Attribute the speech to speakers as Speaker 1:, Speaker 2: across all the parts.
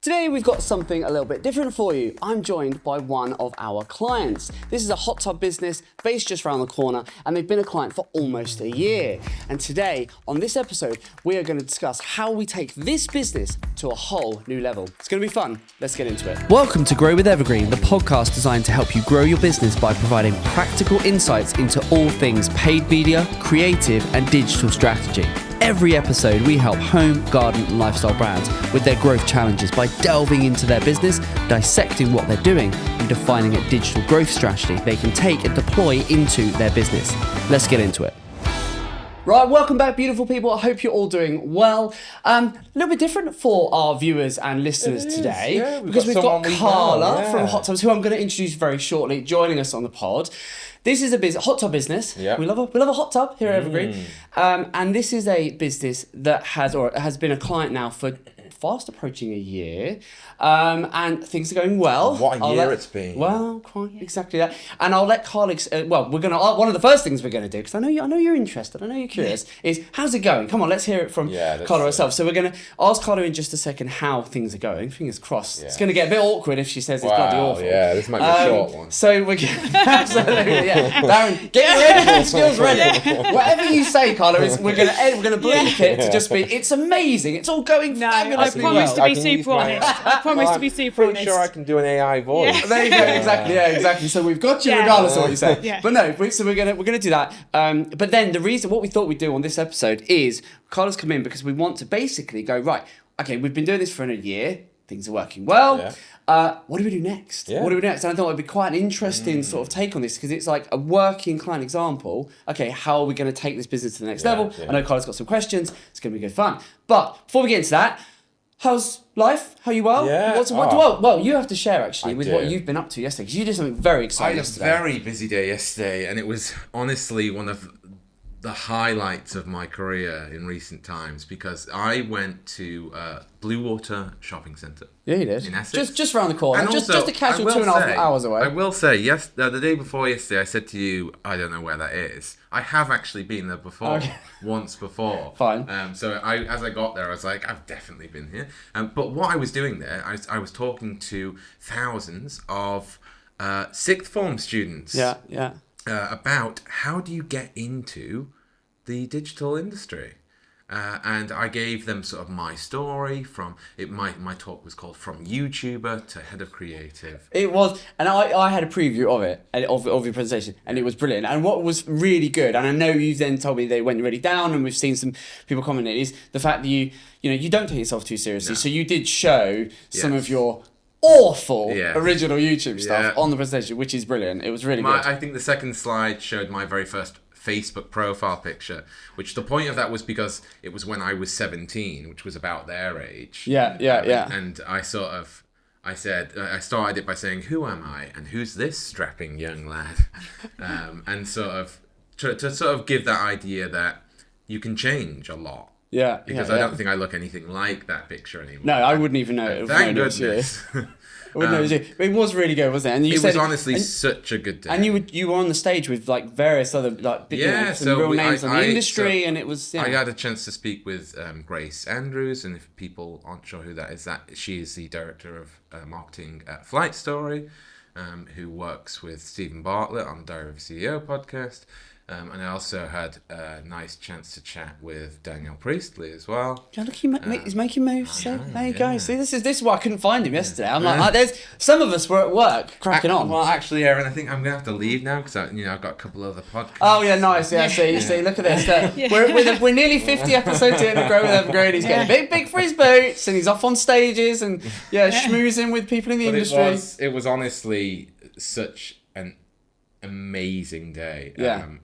Speaker 1: Today we've got something a little bit different for you. I'm joined by one of our clients. This is a hot tub business based just around the corner, and they've been a client for almost a year. And today, on this episode, we are going to discuss how we take this business to a whole new level. It's going to be fun. Let's get into it. Welcome to Grow with Evergreen, the podcast designed to help you grow your business by providing practical insights into all things paid media, creative, and digital strategy. Every episode, we help home, garden, and lifestyle brands with their growth challenges by delving into their business, dissecting what they're doing, and defining a digital growth strategy they can take and deploy into their business. Let's get into it. Right, welcome back, beautiful people. I hope you're all doing well. A little bit different for our viewers and listeners today, because we've got Carla from Hot Tubs, who I'm going to introduce very shortly, joining us on the pod. This is a hot tub business. Yep. We love a hot tub here at Evergreen. And this is a business that has been a client now for fast approaching a year. And things are going well.
Speaker 2: What a year it's been.
Speaker 1: Well, quite exactly that. And I'll let Carla, one of the first things we're going to do, because I know you're interested, I know you're curious, is how's it going? Come on, let's hear it from Carla herself. So we're going to ask Carla in just a second how things are going. Fingers crossed. Yeah. It's going to get a bit awkward if she says it's bloody awful.
Speaker 2: Yeah, this might be a short one.
Speaker 1: So we're absolutely, Darren, get your editing skills ready. Whatever you say, Carla, we're going to bleep it to just be, it's amazing. It's all going fabulously well.
Speaker 3: I promise to be super honest. I promise to be super honest.
Speaker 2: I'm sure I can do an AI voice.
Speaker 3: Yeah.
Speaker 1: There you go. Exactly. So we've got you regardless of what you say. Yeah. But no, so we're gonna do that. But then what we thought we'd do on this episode is Carla's come in because we want to basically go, right, okay, we've been doing this for a year. Things are working well. Yeah. What do we do next? Yeah. What do we do next? And I thought it'd be quite an interesting sort of take on this, because it's like a working client example. Okay, how are we going to take this business to the next level? Yeah. I know Carla's got some questions. It's going to be good fun. But before we get into that, how's life? How are you well?
Speaker 2: Yeah.
Speaker 1: Well, you have to share actually with what you've been up to yesterday, because you did something very exciting yesterday.
Speaker 2: I had a very busy day yesterday, and it was honestly one of the highlights of my career in recent times, because I went to Blue Water Shopping Centre.
Speaker 1: Yeah, you did.
Speaker 2: In Essex.
Speaker 1: Just around the corner. And just a casual 2.5 hours away.
Speaker 2: I will say, the day before yesterday, I said to you, I don't know where that is. I have actually been there before, once before.
Speaker 1: Fine.
Speaker 2: So as I got there, I was like, I've definitely been here. But what I was doing there, I was talking to thousands of sixth form students.
Speaker 1: Yeah.
Speaker 2: About how do you get into the digital industry. And I gave them sort of my story from it. My talk was called From YouTuber to Head of Creative.
Speaker 1: It was, and I had a preview of it, of your presentation, and it was brilliant. And what was really good, and I know you then told me they went really down, and we've seen some people commenting, is the fact that you don't take yourself too seriously. No. So you did show some of your awful original YouTube stuff on the presentation, which is brilliant. It was really good.
Speaker 2: I think the second slide showed my very first Facebook profile picture, which the point of that was because it was when I was 17, which was about their age.
Speaker 1: Yeah.
Speaker 2: And I started it by saying, who am I and who's this strapping young lad? And sort of to sort of give that idea that you can change a lot.
Speaker 1: Yeah.
Speaker 2: Because I don't think I look anything like that picture anymore.
Speaker 1: No, I wouldn't even know it.
Speaker 2: Thank goodness.
Speaker 1: It was really good, wasn't it? And
Speaker 2: it was honestly such a good day.
Speaker 1: And you were on the stage with like various other some real names in the industry, and it was. Yeah.
Speaker 2: I had a chance to speak with Grace Andrews, and if people aren't sure who that is, she is the director of marketing at Flight Story, who works with Stephen Bartlett on the Diary of a CEO podcast. And I also had a nice chance to chat with Daniel Priestley as well.
Speaker 1: Yeah, look, he's making moves. There you go. See, this is why I couldn't find him yesterday. I'm like, there's some of us were at work cracking on.
Speaker 2: Well, actually, Aaron, I think I'm gonna have to leave now because I've got a couple other podcasts.
Speaker 1: Oh yeah, nice. Yeah, see, look at this. We're nearly 50 episodes in of Grow with Evergreen. He's getting big for his boots, and he's off on stages and schmoozing with people in the industry.
Speaker 2: It was honestly such an amazing day.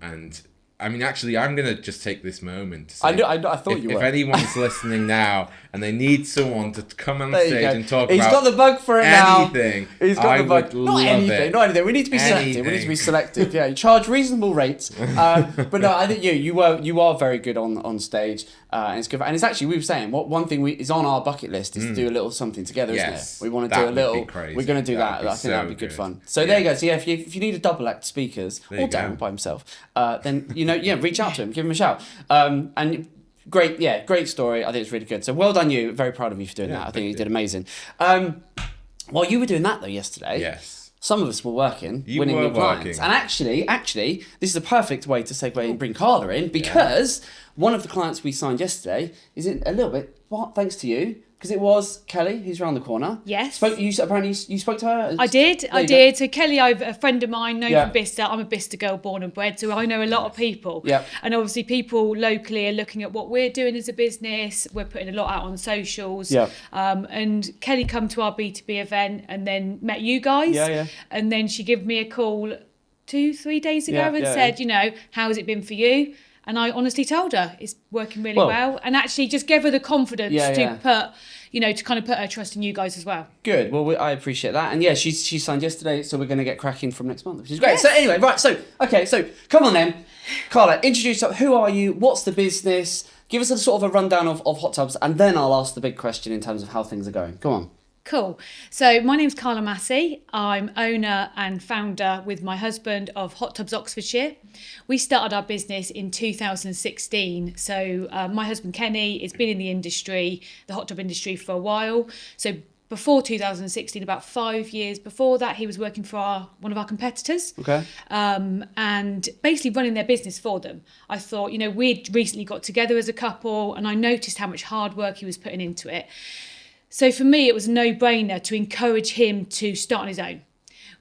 Speaker 2: And I mean, actually, I'm going to just take this moment to say,
Speaker 1: I thought you were.
Speaker 2: If anyone's listening now and they need someone to come on stage and talk
Speaker 1: He's got the bug for it
Speaker 2: anything,
Speaker 1: now. He's got the bug. Not anything. We need to be selective. Yeah, you charge reasonable rates. But no, I think you are very good on stage. And it's good. And it's actually, we were saying, one thing is on our bucket list is to do a little something together, isn't it? We want to do a little. We're going to do that. I think that would be good fun. So there you go. So yeah, if you need a double act speakers or Darren by himself, then reach out to him, give him a shout. And great, yeah, great story. I think it's really good. So well done you. Very proud of you for doing that. I think you did amazing. While you were doing that though yesterday,
Speaker 2: Yes.
Speaker 1: some of us were working, winning new clients. And actually, this is a perfect way to segue and bring Carla in, because one of the clients we signed yesterday is in a little bit, thanks to you, because it was Kelly, who's around the corner.
Speaker 3: Yes.
Speaker 1: Apparently you spoke to her?
Speaker 3: I did. So Kelly, a friend of mine, known from Bicester. I'm a Bicester girl, born and bred, so I know a lot of people.
Speaker 1: Yeah.
Speaker 3: And obviously people locally are looking at what we're doing as a business. We're putting a lot out on socials.
Speaker 1: Yeah.
Speaker 3: And Kelly come to our B2B event and then met you guys.
Speaker 1: Yeah.
Speaker 3: And then she gave me a call 2-3 days ago and said, how has it been for you? And I honestly told her it's working really well, and actually just gave her the confidence to put, to kind of put her trust in you guys as well.
Speaker 1: Good. Well, I appreciate that. And yeah, she signed yesterday, so we're going to get cracking from next month, which is great.
Speaker 3: Yes.
Speaker 1: So anyway, right. So come on then, Carla, introduce us. Who are you? What's the business? Give us a sort of a rundown of Hot Tubs, and then I'll ask the big question in terms of how things are going. Go on.
Speaker 3: Cool. So my name's Carla Massey. I'm owner and founder with my husband of Hot Tubs Oxfordshire. We started our business in 2016. So my husband Kenny has been in the industry, the hot tub industry, for a while. So before 2016, about 5 years before that, he was working for one of our competitors.
Speaker 1: Okay.
Speaker 3: And basically running their business for them. I thought, we'd recently got together as a couple, and I noticed how much hard work he was putting into it. So for me, it was a no-brainer to encourage him to start on his own,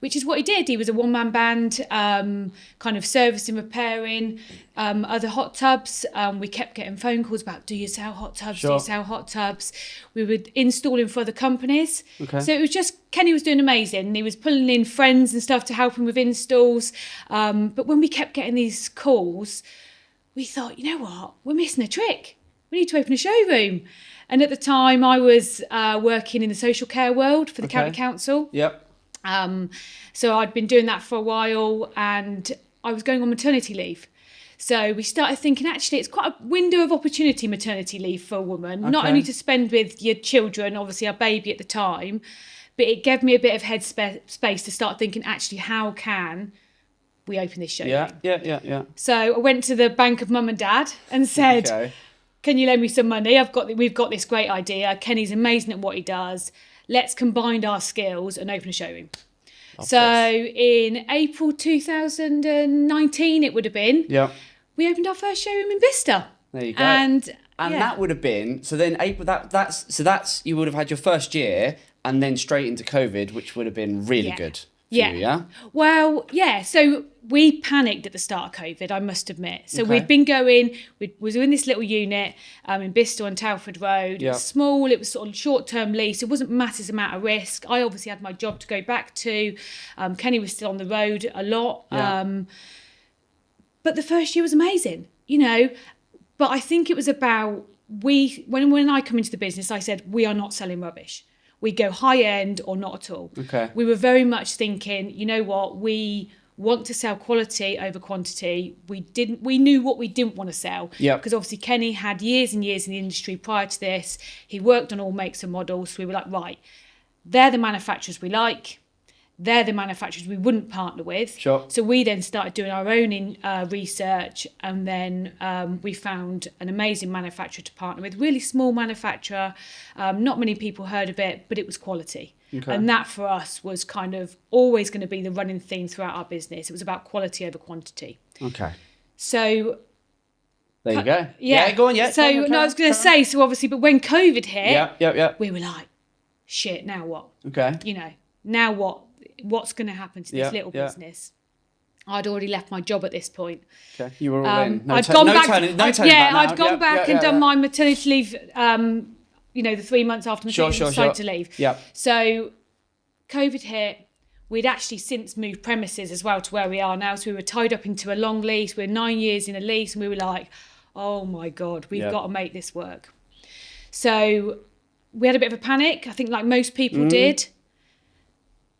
Speaker 3: which is what he did. He was a one-man band, kind of servicing, repairing other hot tubs. We kept getting phone calls about, do you sell hot tubs?
Speaker 1: Sure.
Speaker 3: Do you sell hot tubs? We were installing for other companies.
Speaker 1: Okay.
Speaker 3: So it was just, Kenny was doing amazing. He was pulling in friends and stuff to help him with installs. But when we kept getting these calls, we thought, you know what? We're missing a trick. We need to open a showroom. And at the time, I was working in the social care world for the county council.
Speaker 1: Yep.
Speaker 3: So I'd been doing that for a while, and I was going on maternity leave. So we started thinking, actually, it's quite a window of opportunity, maternity leave for a woman, not only to spend with your children, obviously our baby at the time, but it gave me a bit of head space to start thinking, actually, how can we open this showroom?
Speaker 1: Yeah.
Speaker 3: So I went to the bank of mum and dad and said, can you lend me some money? We've got this great idea. Kenny's amazing at what he does. Let's combine our skills and open a showroom. So in April 2019, it would have been. Yeah. We opened our first showroom in Bicester.
Speaker 1: There you go.
Speaker 3: And
Speaker 1: that would have been, so then April. That's you would have had your first year, and then straight into COVID, which would have been really good. Yeah.
Speaker 3: Well, yeah. So we panicked at the start of COVID, I must admit. So we'd been going, we was in this little unit in Bicester on Telford Road. It was small, it was sort of short-term lease. It wasn't massive amount of risk. I obviously had my job to go back to. Kenny was still on the road a lot. Yeah. But the first year was amazing, But I think it was about, when I come into the business, I said, we are not selling rubbish. We go high end or not at all. Okay. We were very much thinking, you know what, we want to sell quality over quantity. We knew what we didn't want to sell. Yeah. Because obviously Kenny had years and years in the industry prior to this. He worked on all makes and models. So we were like, right, they're the manufacturers we like. They're the manufacturers we wouldn't partner with. Sure. So we then started doing our own research, and then we found an amazing manufacturer to partner with, really small manufacturer. Not many people heard of it, but it was quality. Okay. And that for us was kind of always going to be the running theme throughout our business. It was about quality over quantity. Okay. So
Speaker 1: there you go. Yeah, go on. Yeah.
Speaker 3: So I was going to say, so obviously, but when COVID hit, we were like, shit, now what? Okay. Now what? What's going to happen to this little business? I'd already left my job at this point. Okay, you were all in. I'd gone back and done my maternity leave. The 3 months after maternity leave, decided to leave. Yeah. So, COVID hit. We'd actually since moved premises as well to where we are now. So we were tied up into a long lease. We're 9 years in a lease, and we were like, "Oh my God, we've got to make this work." So we had a bit of a panic. I think, like most people did.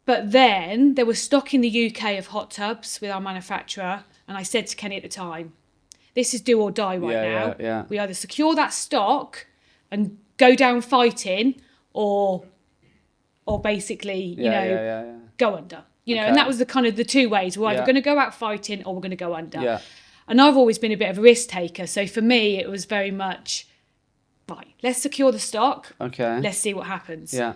Speaker 3: But then there was stock in the UK of hot tubs with our manufacturer. And I said to Kenny at the time, this is do or die right now. Yeah. We either secure that stock and go down fighting or basically, go under. And that was the kind of the two ways. We're either going to go out fighting or we're going to go under. Yeah. And I've always been a bit of a risk taker. So for me, it was very much, right, let's secure the stock.
Speaker 1: Okay.
Speaker 3: Let's see what happens.
Speaker 1: Yeah.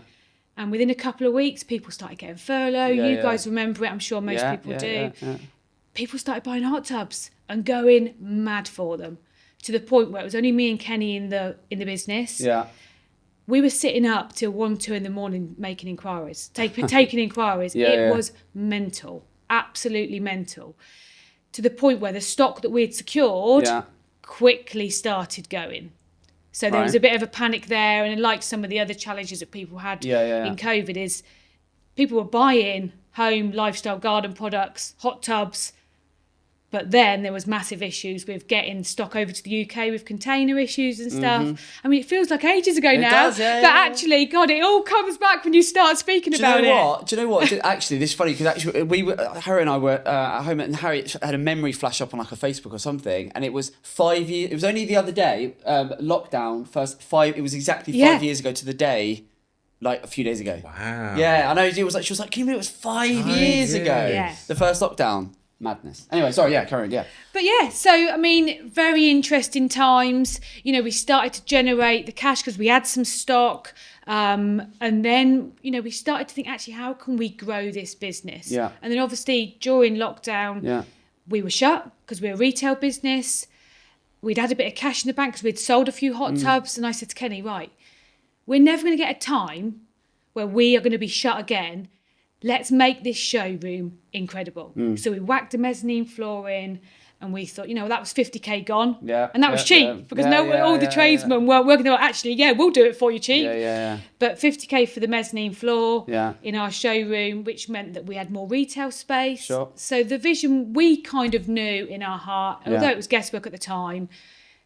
Speaker 3: And within a couple of weeks, people started getting furlough. You guys remember it. I'm sure most people do.
Speaker 1: Yeah.
Speaker 3: People started buying hot tubs and going mad for them, to the point where it was only me and Kenny in the business.
Speaker 1: Yeah.
Speaker 3: We were sitting up till 1, 2 in the morning making inquiries, taking inquiries. It was mental, absolutely mental, to the point where the stock that we had secured quickly started going. So there was a bit of a panic there, and like some of the other challenges that people had in COVID is people were buying home, lifestyle, garden products, hot tubs, but then there was massive issues with getting stock over to the UK with container issues and stuff. I mean, it feels like ages ago now, but actually, God, it all comes back when you start speaking about it.
Speaker 1: Do you know what? Actually, this is funny because actually Harry and I were at home, and Harry had a memory flash up on like a Facebook or something, and it was 5 years. It was only the other day, lockdown first 5. It was exactly 5 years ago to the day. Like a few days ago.
Speaker 2: Wow.
Speaker 1: Yeah, I know. She was like, can you believe it was 5 years ago?
Speaker 3: Yeah.
Speaker 1: The first lockdown. Madness. Anyway, sorry, carry on,
Speaker 3: But so, I mean, very interesting times. You know, we started to generate the cash because we had some stock. And then, you know, we started to think, actually, how can we grow this business?
Speaker 1: Yeah.
Speaker 3: And then obviously during lockdown, we were shut because we were a retail business. We'd had a bit of cash in the bank because we'd sold a few hot tubs. And I said to Kenny, right, we're never going to get a time where we are going to be shut again. Let's make this showroom incredible. So we whacked the mezzanine floor in, and we thought, you know, that was 50k gone.
Speaker 1: Yeah.
Speaker 3: And that was cheap because all the tradesmen weren't working. They were actually, we'll do it for you cheap. But 50k for the mezzanine floor in our showroom, which meant that we had more retail space.
Speaker 1: Sure.
Speaker 3: So the vision we kind of knew in our heart, although it was guesswork at the time,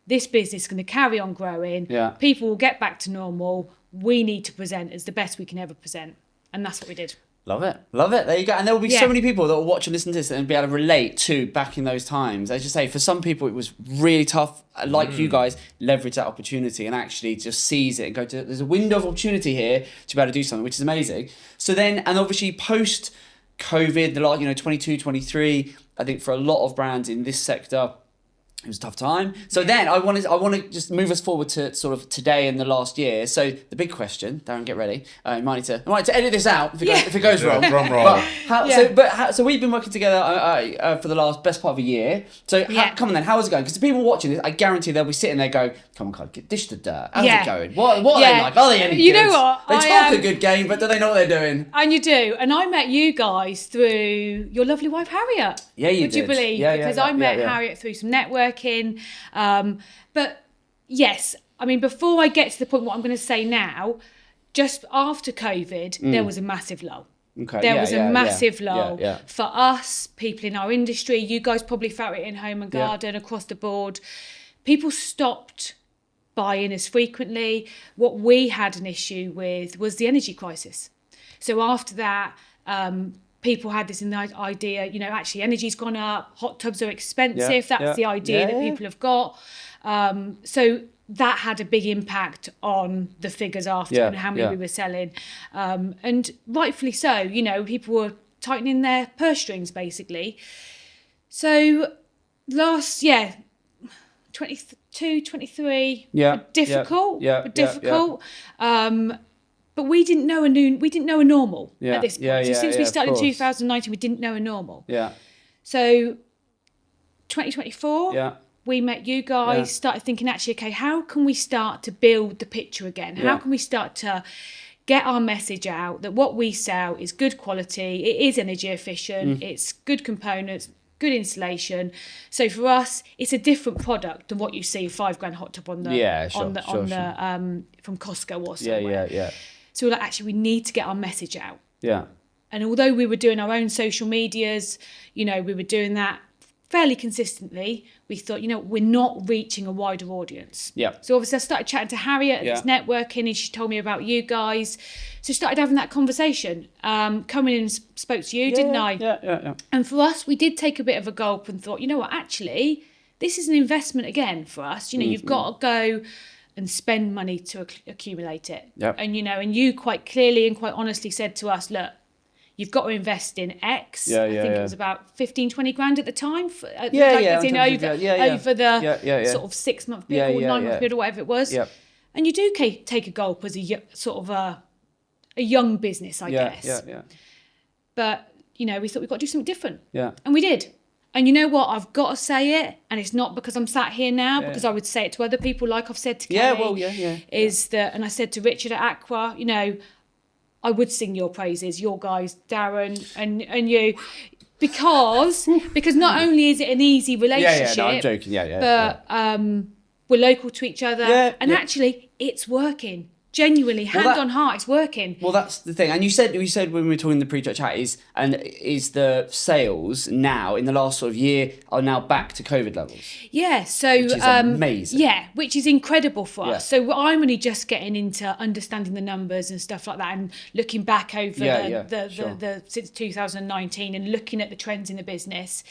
Speaker 3: this business is going to carry on growing. People will get back to normal. We need to present as the best we can ever present. And that's what we did.
Speaker 1: Love it. There you go. And there will be so many people that will watch and listen to this and be able to relate to back in those times. As you say, for some people, it was really tough. Like you guys, leverage that opportunity and actually just seize it and go to, there's a window of opportunity here to be able to do something, which is amazing. So then, and obviously post COVID, the last, 22, 23, I think for a lot of brands in this sector, it was a tough time. So then I want to just move us forward to sort of today and the last year. So the big question, Darren, get ready. I might need to edit this out if it goes wrong.
Speaker 2: Drum roll.
Speaker 1: So we've been working together for the best part of a year. So come on then, how is it going? Because the people watching this, I guarantee they'll be sitting there going, "Come on, Carla, dish the dirt. How's it going? What are they like? Are they any good?
Speaker 3: You know what?
Speaker 1: They talk a good game, but do they know what they're doing?"
Speaker 3: And you do. And I met you guys through your lovely wife Harriet.
Speaker 1: Yeah, you
Speaker 3: Would
Speaker 1: did.
Speaker 3: you believe? Because I met Harriet through some networking. But yes, I mean, before I get to the point what I'm going to say now, just after COVID, there was a massive lull.
Speaker 1: Okay.
Speaker 3: There was a massive lull.
Speaker 1: Yeah.
Speaker 3: For us, people in our industry, you guys probably felt it in home and garden across the board. People stopped buying as frequently. What we had an issue with was the energy crisis. So after that, people had this idea, actually energy's gone up, hot tubs are expensive. That's the idea that people have got. So that had a big impact on the figures after and how many we were selling. And rightfully so, people were tightening their purse strings basically. So last, 22, 23, difficult. But we didn't know a normal at this point. So since we started in 2019, we didn't know a normal. So 2024, we met you guys, started thinking, actually, okay, how can we start to build the picture again? How can we start to get our message out that what we sell is good quality, it is energy efficient, it's good components, good insulation. So for us, it's a different product than what you see a £5,000 hot tub on the from Costco or somewhere. So we're like, actually, we need to get our message out. And although we were doing our own social medias, we were doing that fairly consistently, we thought, we're not reaching a wider audience. So obviously I started chatting to Harriet at this networking, and she told me about you guys. So started having that conversation. Coming in and spoke to you, didn't I? And for us, we did take a bit of a gulp and thought, you know what, actually, this is an investment again for us. You've got to go and spend money to accumulate it. And and you quite clearly and quite honestly said to us, look, you've got to invest in X.
Speaker 1: Yeah,
Speaker 3: I think it was about 15, 20 grand at the time. Over the sort of 6 month period or 9 month period or whatever it was.
Speaker 1: Yeah.
Speaker 3: And you do take a gulp as a sort of a young business, I guess.
Speaker 1: Yeah.
Speaker 3: But, you know, we thought we've got to do something different.
Speaker 1: Yeah.
Speaker 3: And we did. And you know what? I've got to say it, and it's not because I'm sat here now, because I would say it to other people, like I've said to Kelly. That, and I said to Richard at Aqua, you know, I would sing your praises, your guys, Darren and you, because not only is it an easy relationship,
Speaker 1: no, I'm joking,
Speaker 3: but we're local to each other, and actually it's working. Genuinely, hand on heart, it's working.
Speaker 1: Well, that's the thing. And you said when we were talking in the pre-chat chat is the sales now in the last sort of year are now back to COVID levels.
Speaker 3: Yeah, so
Speaker 1: which is amazing.
Speaker 3: Yeah, which is incredible for us. So I'm only just getting into understanding the numbers and stuff like that, and looking back over the since 2019 and looking at the trends in the business.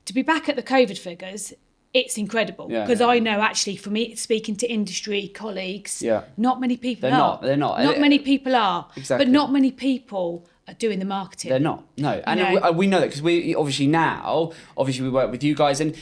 Speaker 3: To be back at the COVID figures, it's incredible, because I know actually, for me, speaking to industry colleagues, not many people are.
Speaker 1: They're not.
Speaker 3: Not many people are.
Speaker 1: Exactly.
Speaker 3: But not many people are doing the marketing.
Speaker 1: They're not. No. And we know that because we obviously we work with you guys, and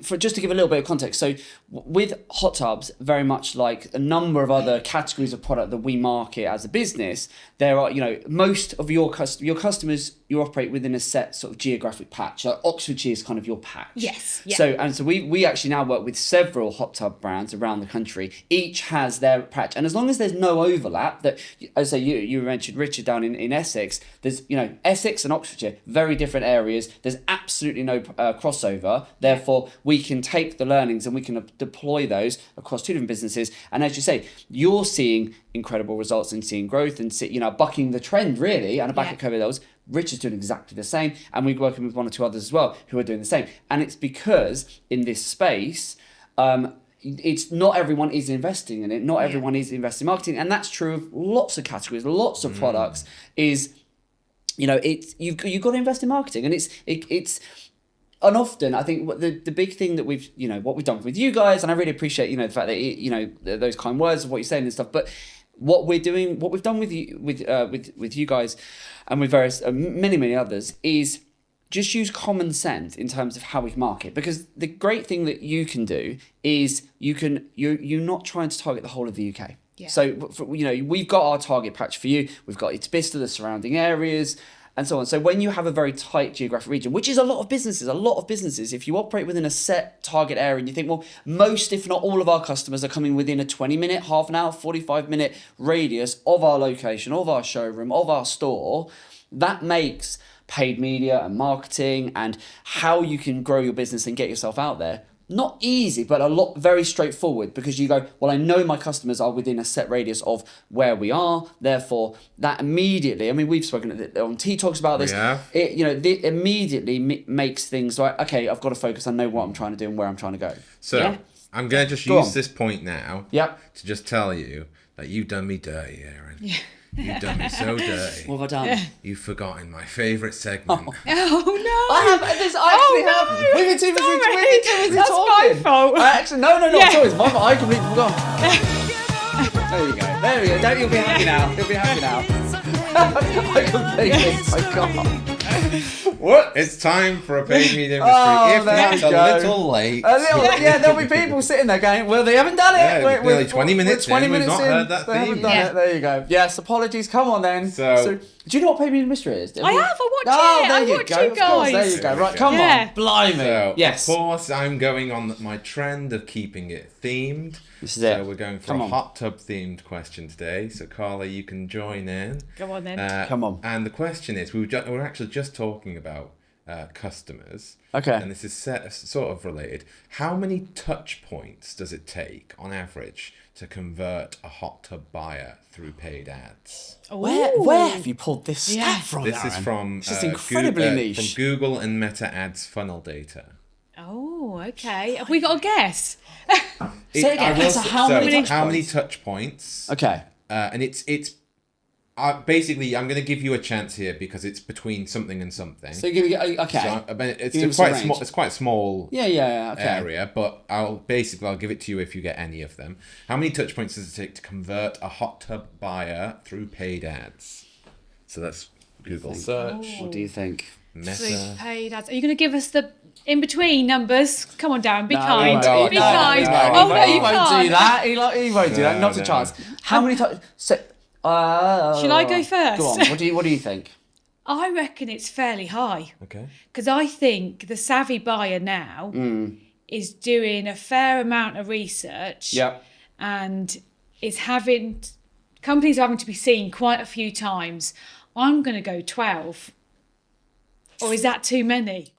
Speaker 1: for just to give a little bit of context. So with Hot Tubs, very much like a number of other categories of product that we market as a business, there are, you know, most of your customers, you operate within a set sort of geographic patch. Like Oxfordshire is kind of your patch.
Speaker 3: Yes. Yeah.
Speaker 1: So we actually now work with several hot tub brands around the country. Each has their patch, and as long as there's no overlap, that, as I say, you mentioned Richard down in Essex. There's, you know, Essex and Oxfordshire, very different areas. There's absolutely no crossover. Therefore, we can take the learnings and we can deploy those across two different businesses. And as you say, you're seeing incredible results and seeing growth and bucking the trend really, and back at COVID levels. Richard's doing exactly the same, and we're working with one or two others as well who are doing the same. And it's because in this space, it's not everyone is investing in it. Not everyone is investing in marketing, and that's true of lots of categories, lots of products. You've got to invest in marketing, and it's. And often, I think the big thing that what we've done with you guys, and I really appreciate the fact that those kind words of what you're saying and stuff, but what we've done with you guys, and with various many others, is just use common sense in terms of how we market. Because the great thing that you can do is you're not trying to target the whole of the UK. Yeah. So we've got our target patch for you. We've got it's Bicester, the surrounding areas, and so on. So when you have a very tight geographic region, which is a lot of businesses, if you operate within a set target area and you think, well, most, if not all of our customers are coming within a 20-minute, half an hour, 45-minute radius of our location, of our showroom, of our store, that makes paid media and marketing and how you can grow your business and get yourself out there not easy, but very straightforward, because you go, well, I know my customers are within a set radius of where we are. Therefore, that immediately, I mean, we've spoken on Tea Talks about this. Yeah. It immediately makes things like, okay, I've got to focus. I know what I'm trying to do and where I'm trying to go.
Speaker 2: So I'm going to just use this point now to just tell you that you've done me dirty, Aaron. Yeah. You've done me so dirty.
Speaker 1: What have I done?
Speaker 2: You've forgotten my favourite segment.
Speaker 3: Oh no!
Speaker 1: I have. We've been too busy talking.
Speaker 3: That's my fault.
Speaker 1: No, sorry, it's my fault. I completely forgot. There we go. You'll be happy now. I completely forgot.
Speaker 2: What? It's time for a paid media industry. If that's a little late.
Speaker 1: There'll be people sitting there going, well, they haven't done it.
Speaker 2: Yeah, we're 20 minutes in. We've not heard that theme.
Speaker 1: Haven't done it. There you go. Yes, apologies. Come on then. So do you know what paid media mystery is?
Speaker 3: I have. I watch it.
Speaker 1: There you go. Of course, there you go. Right, come on. Blimey.
Speaker 2: So,
Speaker 1: yes.
Speaker 2: Of course, I'm going on my trend of keeping it themed.
Speaker 1: This is it.
Speaker 2: So we're going for a hot tub themed question today. So Carla, you can join in.
Speaker 3: Go on then.
Speaker 1: Come on.
Speaker 2: And the question is, we're actually just talking about customers.
Speaker 1: Okay.
Speaker 2: And this is sort of related. How many touch points does it take on average to convert a hot tub buyer through paid ads?
Speaker 1: Where have you pulled this stat from?
Speaker 2: This is from
Speaker 1: it's incredibly niche.
Speaker 2: From Google and Meta Ads funnel data.
Speaker 3: Oh, okay. Have we got a guess?
Speaker 1: How
Speaker 2: many touch points?
Speaker 1: Okay.
Speaker 2: And it's basically, I'm going to give you a chance here because it's between something and something.
Speaker 1: So you're going to get, okay.
Speaker 2: So, it's quite small. It's quite a small
Speaker 1: okay.
Speaker 2: area, but I'll give it to you if you get any of them. How many touch points does it take to convert a hot tub buyer through paid ads? So that's Google search.
Speaker 1: What do you think?
Speaker 2: Meta.
Speaker 3: Through paid ads. Are you going to give us the in-between numbers? Come on, Darren, be
Speaker 1: No,
Speaker 3: kind.
Speaker 1: he won't.
Speaker 3: Be kind.
Speaker 1: No,
Speaker 3: No,
Speaker 1: he
Speaker 3: you
Speaker 1: won't
Speaker 3: can't.
Speaker 1: do that. He won't do that. Not a chance. How many times? So,
Speaker 3: Shall I go first?
Speaker 1: Go on. What do you think?
Speaker 3: I reckon it's fairly high.
Speaker 2: Okay.
Speaker 3: Because I think the savvy buyer now is doing a fair amount of research.
Speaker 1: Yep.
Speaker 3: And companies are having to be seen quite a few times. I'm going to go 12. Or is that too many?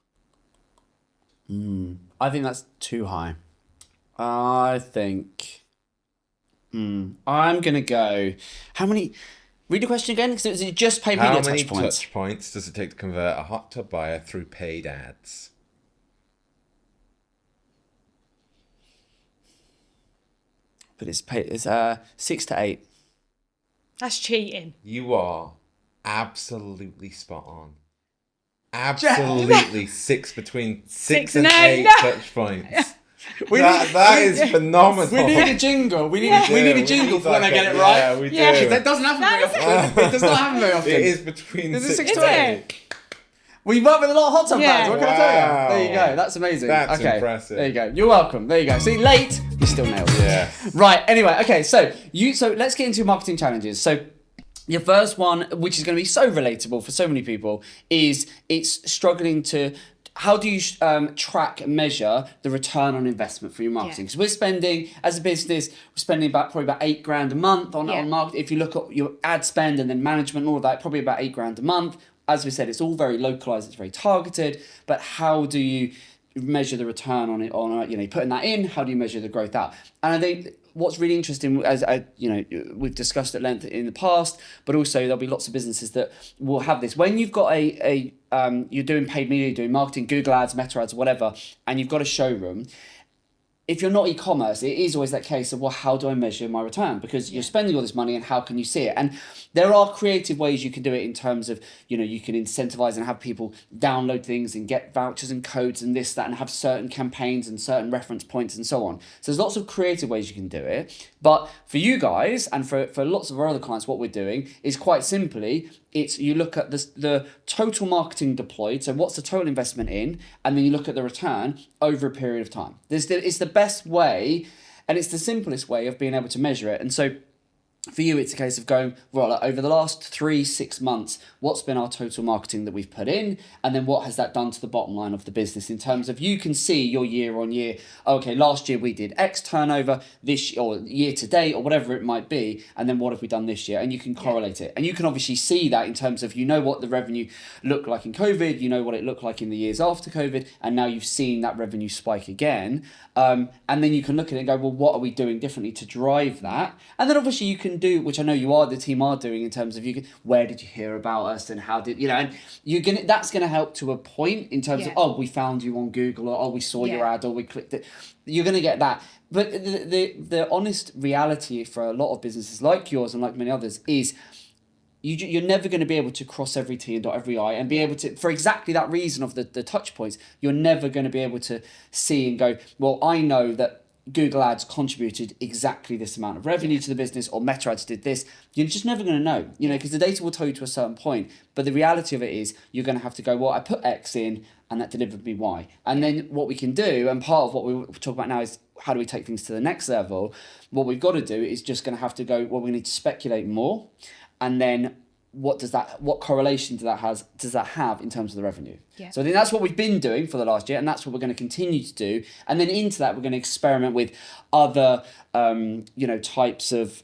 Speaker 1: I think that's too high. I think I'm going to go... How many... Read the question again, because it was just paid media
Speaker 2: How many
Speaker 1: touch points.
Speaker 2: touch points does it take to convert a hot tub buyer through paid ads?
Speaker 1: But it's paid. It's 6 to 8.
Speaker 3: That's cheating.
Speaker 2: You are absolutely spot on. Absolutely between six and eight touch points. That is phenomenal.
Speaker 1: We need a jingle. We need a jingle for when I get it right.
Speaker 2: Yeah, we do.
Speaker 1: That doesn't happen very often. It does not happen very often.
Speaker 2: It is between
Speaker 1: Is it
Speaker 2: 6
Speaker 1: 6
Speaker 2: to
Speaker 1: to
Speaker 2: 8.
Speaker 1: We work with a lot of hot tub brands. What can I tell you?
Speaker 2: Wow.
Speaker 1: There you go. That's amazing.
Speaker 2: That's
Speaker 1: okay.
Speaker 2: impressive.
Speaker 1: There you go. You're welcome. There you go. See, late, you still nailed it.
Speaker 2: Yeah.
Speaker 1: Right. Anyway. Okay. So let's get into marketing challenges. So your first one, which is going to be so relatable for so many people, is it's struggling to. How do you track and measure the return on investment for your marketing? Because we're spending, as a business, we're spending probably about $8,000 a month on marketing. If you look at your ad spend and then management and all of that, probably about $8,000 a month. As we said, it's all very localized, it's very targeted. But how do you measure the return on it? Putting that in, how do you measure the growth out? And I think what's really interesting, as we've discussed at length in the past, but also there'll be lots of businesses that will have this. When you've got you're doing paid media, you're doing marketing, Google ads, Meta ads, whatever, and you've got a showroom. If you're not e-commerce, it is always that case of, well, how do I measure my return? Because you're spending all this money and how can you see it? And there are creative ways you can do it in terms of, you can incentivize and have people download things and get vouchers and codes and this, that, and have certain campaigns and certain reference points and so on. So there's lots of creative ways you can do it. But for you guys and for lots of our other clients, what we're doing is quite simply, you look at the total marketing deployed, so what's the total investment in, and then you look at the return over a period of time. It's the best way, and it's the simplest way of being able to measure it. And so for you, it's a case of going, well, over the last 3-6 months, what's been our total marketing that we've put in? And then what has that done to the bottom line of the business in terms of you can see your year on year, okay, last year we did X turnover, this or year to date or whatever it might be. And then what have we done this year? And you can correlate it. And you can obviously see that in terms of, what the revenue looked like in COVID, what it looked like in the years after COVID. And now you've seen that revenue spike again. And then you can look at it and go, well, what are we doing differently to drive that? And then obviously you can do, which I know the team are doing in terms of where did you hear about us and how did, and that's going to help to a point in terms of, oh, we found you on Google or, oh, we saw your ad or we clicked it. You're going to get that. But the honest reality for a lot of businesses like yours and like many others is you're never going to be able to cross every T and dot every I and be able to, for exactly that reason of the touch points, you're never going to be able to see and go, well, I know that Google ads contributed exactly this amount of revenue to the business or Meta ads did this. You're just never going to know, because the data will tell you to a certain point. But the reality of it is you're going to have to go, well, I put X in and that delivered me Y. And then what we can do, and part of what we talk about now is how do we take things to the next level? What we've got to do is just going to have to go, well, we need to speculate more. And then what correlation does that have in terms of the revenue? Yeah. So I think that's what we've been doing for the last year, and that's what we're going to continue to do. And then into that, we're going to experiment with other, types of,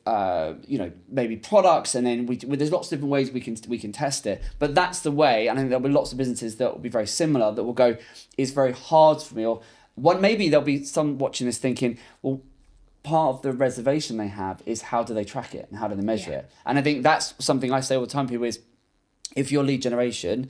Speaker 1: maybe products, and then there's lots of different ways we can test it. But that's the way, and I think there'll be lots of businesses that will be very similar that will go, it's very hard for me, or maybe there'll be some watching this thinking, well, part of the reservation they have is how do they track it and how do they measure it? And I think that's something I say all the time to people is, if your lead generation,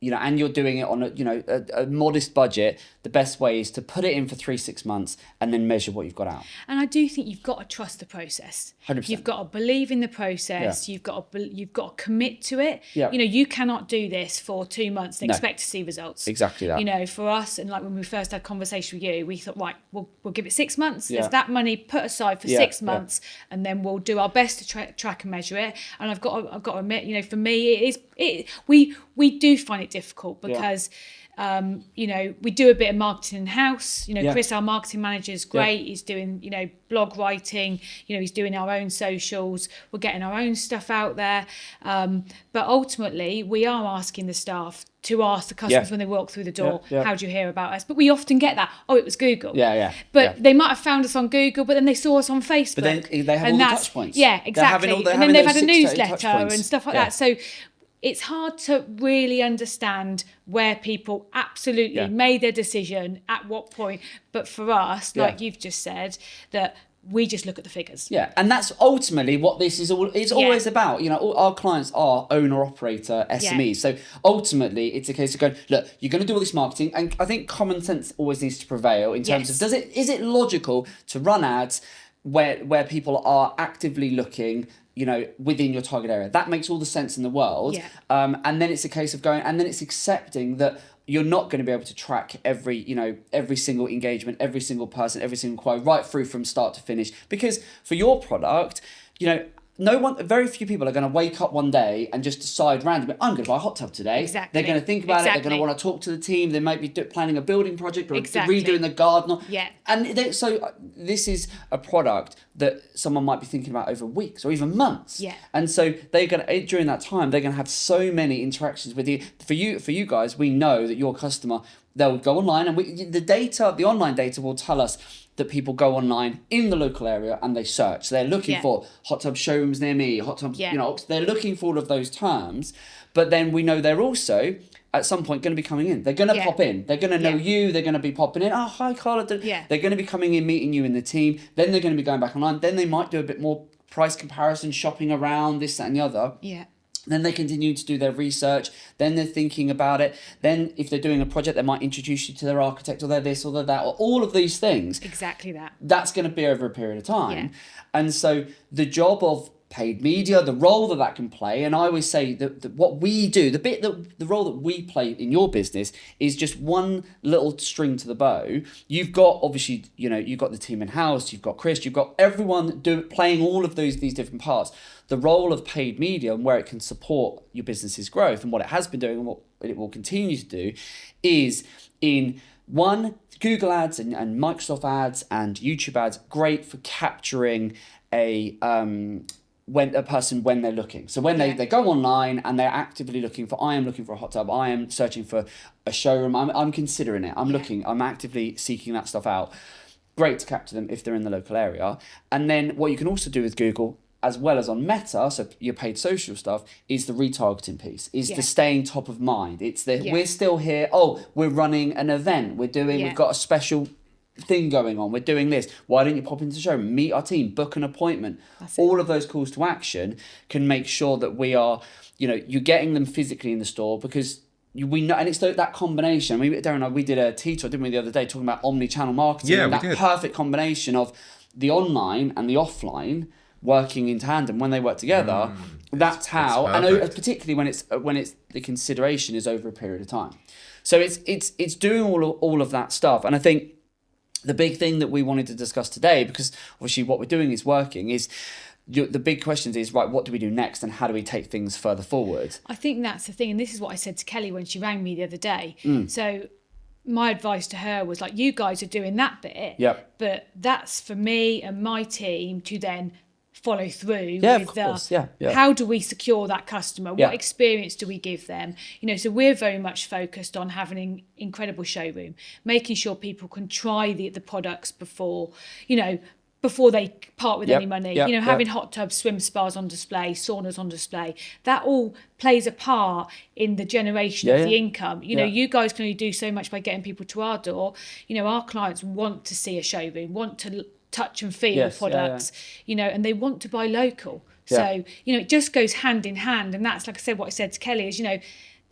Speaker 1: and you're doing it on a modest budget, the best way is to put it in for 3-6 months and then measure what you've got out.
Speaker 3: And I do think you've got to trust the process.
Speaker 1: 100%.
Speaker 3: You've got to believe in the process.
Speaker 1: Yeah.
Speaker 3: You've got to commit to it.
Speaker 1: Yeah.
Speaker 3: You cannot do this for 2 months and expect to see results.
Speaker 1: Exactly that.
Speaker 3: For us, and like when we first had a conversation with you, we thought, right, we'll give it 6 months.
Speaker 1: Yeah.
Speaker 3: There's that money put aside for 6 months, and then we'll do our best to track and measure it. And I've got to admit, for me, we do find it difficult because. We do a bit of marketing in-house. Chris, our marketing manager, is great. Yeah. He's doing, blog writing. He's doing our own socials. We're getting our own stuff out there. But ultimately, we are asking the staff to ask the customers when they walk through the door, how do you hear about us? But we often get that, it was Google. But they might have found us on Google, but then they saw us on Facebook.
Speaker 1: But then they have all the touch points.
Speaker 3: Yeah, exactly. And then they've had a newsletter and stuff like that. So it's hard to really understand where people absolutely made their decision at what point. But for us, like you've just said, that we just look at the figures.
Speaker 1: Yeah, and that's ultimately what this is all. It's always about. All our clients are owner-operator SMEs. Yeah. So ultimately, it's a case of going, look, you're going to do all this marketing, and I think common sense always needs to prevail in terms of is it logical to run ads where people are actively looking, within your target area. That makes all the sense in the world. Yeah. And then it's a case of going, and then it's accepting that you're not going to be able to track every single engagement, every single person, every single inquiry, right through from start to finish. Because for your product, very few people are going to wake up one day and just decide randomly, I'm going to buy a hot tub today.
Speaker 3: Exactly.
Speaker 1: They're going to think about it. They're going to want to talk to the team. They might be planning a building project or redoing the garden.
Speaker 3: Yeah.
Speaker 1: And so this is a product that someone might be thinking about over weeks or even months.
Speaker 3: Yeah.
Speaker 1: And so during that time, they're going to have so many interactions with you. For you guys, we know that your customer, they'll go online, and the online data will tell us that people go online in the local area and they search. So they're looking for hot tub showrooms near me, hot tubs, they're looking for all of those terms. But then we know they're also at some point going to be coming in. They're going to pop in. They're going to know you. They're going to be popping in. Oh, hi, Carla. They're going to be coming in, meeting you in the team. Then they're going to be going back online. Then they might do a bit more price comparison, shopping around, this, that, and the other.
Speaker 3: Yeah.
Speaker 1: Then they continue to do their research. Then they're thinking about it. Then if they're doing a project, they might introduce you to their architect or their this or their that or all of these things.
Speaker 3: Exactly that.
Speaker 1: That's going to be over a period of time.
Speaker 3: Yeah.
Speaker 1: And so the job of paid media, the role that can play, and I always say that what we do, the role that we play in your business is just one little string to the bow. You've got, obviously, you've got the team in-house, you've got Chris, you've got everyone playing all of these different parts. The role of paid media and where it can support your business's growth and what it has been doing and what it will continue to do is in Google ads and Microsoft ads and YouTube ads, great for capturing when they're looking. So when they go online and they're actively looking for, I am looking for a hot tub, I am searching for a showroom, I'm considering it, I'm looking, I'm actively seeking that stuff out. Great to capture them if they're in the local area. And then what you can also do with Google, as well as on Meta, so your paid social stuff, is the retargeting piece, is the staying top of mind. It's we're still here, we're running an event, we've got a special thing going on, we're doing this, why don't you pop into the showroom, meet our team, book an appointment. All of those calls to action can make sure that we are, you're getting them physically in the store, because we know, and it's that combination. Darren and I, we did a tea talk, didn't we, the other day, talking about omni-channel marketing, and that perfect combination of the online and the offline working in tandem. When they work together, that's how, and particularly when it's the consideration is over a period of time. So it's doing all of that stuff. And I think the big thing that we wanted to discuss today, because obviously what we're doing is working, is the big questions is, right, what do we do next and how do we take things further forward?
Speaker 3: I think that's the thing, and this is what I said to Kelly when she rang me the other day. So my advice to her was, like, you guys are doing that bit, but that's for me and my team to then follow through with how do we secure that customer, what experience do we give them, so we're very much focused on having an incredible showroom, making sure people can try the products before they part with any money, having hot tubs, swim spas on display, saunas on display, that all plays a part in the generation of the income. You guys can only do so much by getting people to our door. Our clients want to see a showroom, want to touch and feel products, and they want to buy local. So, it just goes hand in hand. And that's, like I said, what I said to Kelly is,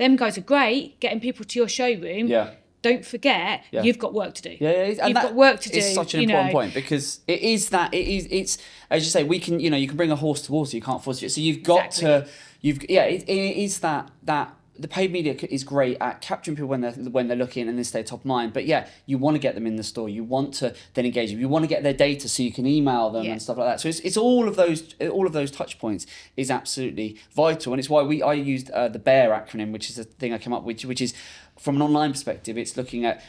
Speaker 3: them guys are great getting people to your showroom.
Speaker 1: Yeah.
Speaker 3: Don't forget, you've got work to do.
Speaker 1: You've
Speaker 3: got work to do.
Speaker 1: It's such an important point, because it's as you say, we can, you can bring a horse to water, you can't force it. So you've got to, it is that the paid media is great at capturing people when they're looking and they stay top of mind. But you want to get them in the store. You want to then engage them. You want to get their data so you can email them and stuff like that. So it's all of those touch points is absolutely vital, and it's why I used the BEAR acronym, which is a thing I came up with, which is, from an online perspective, it's looking at,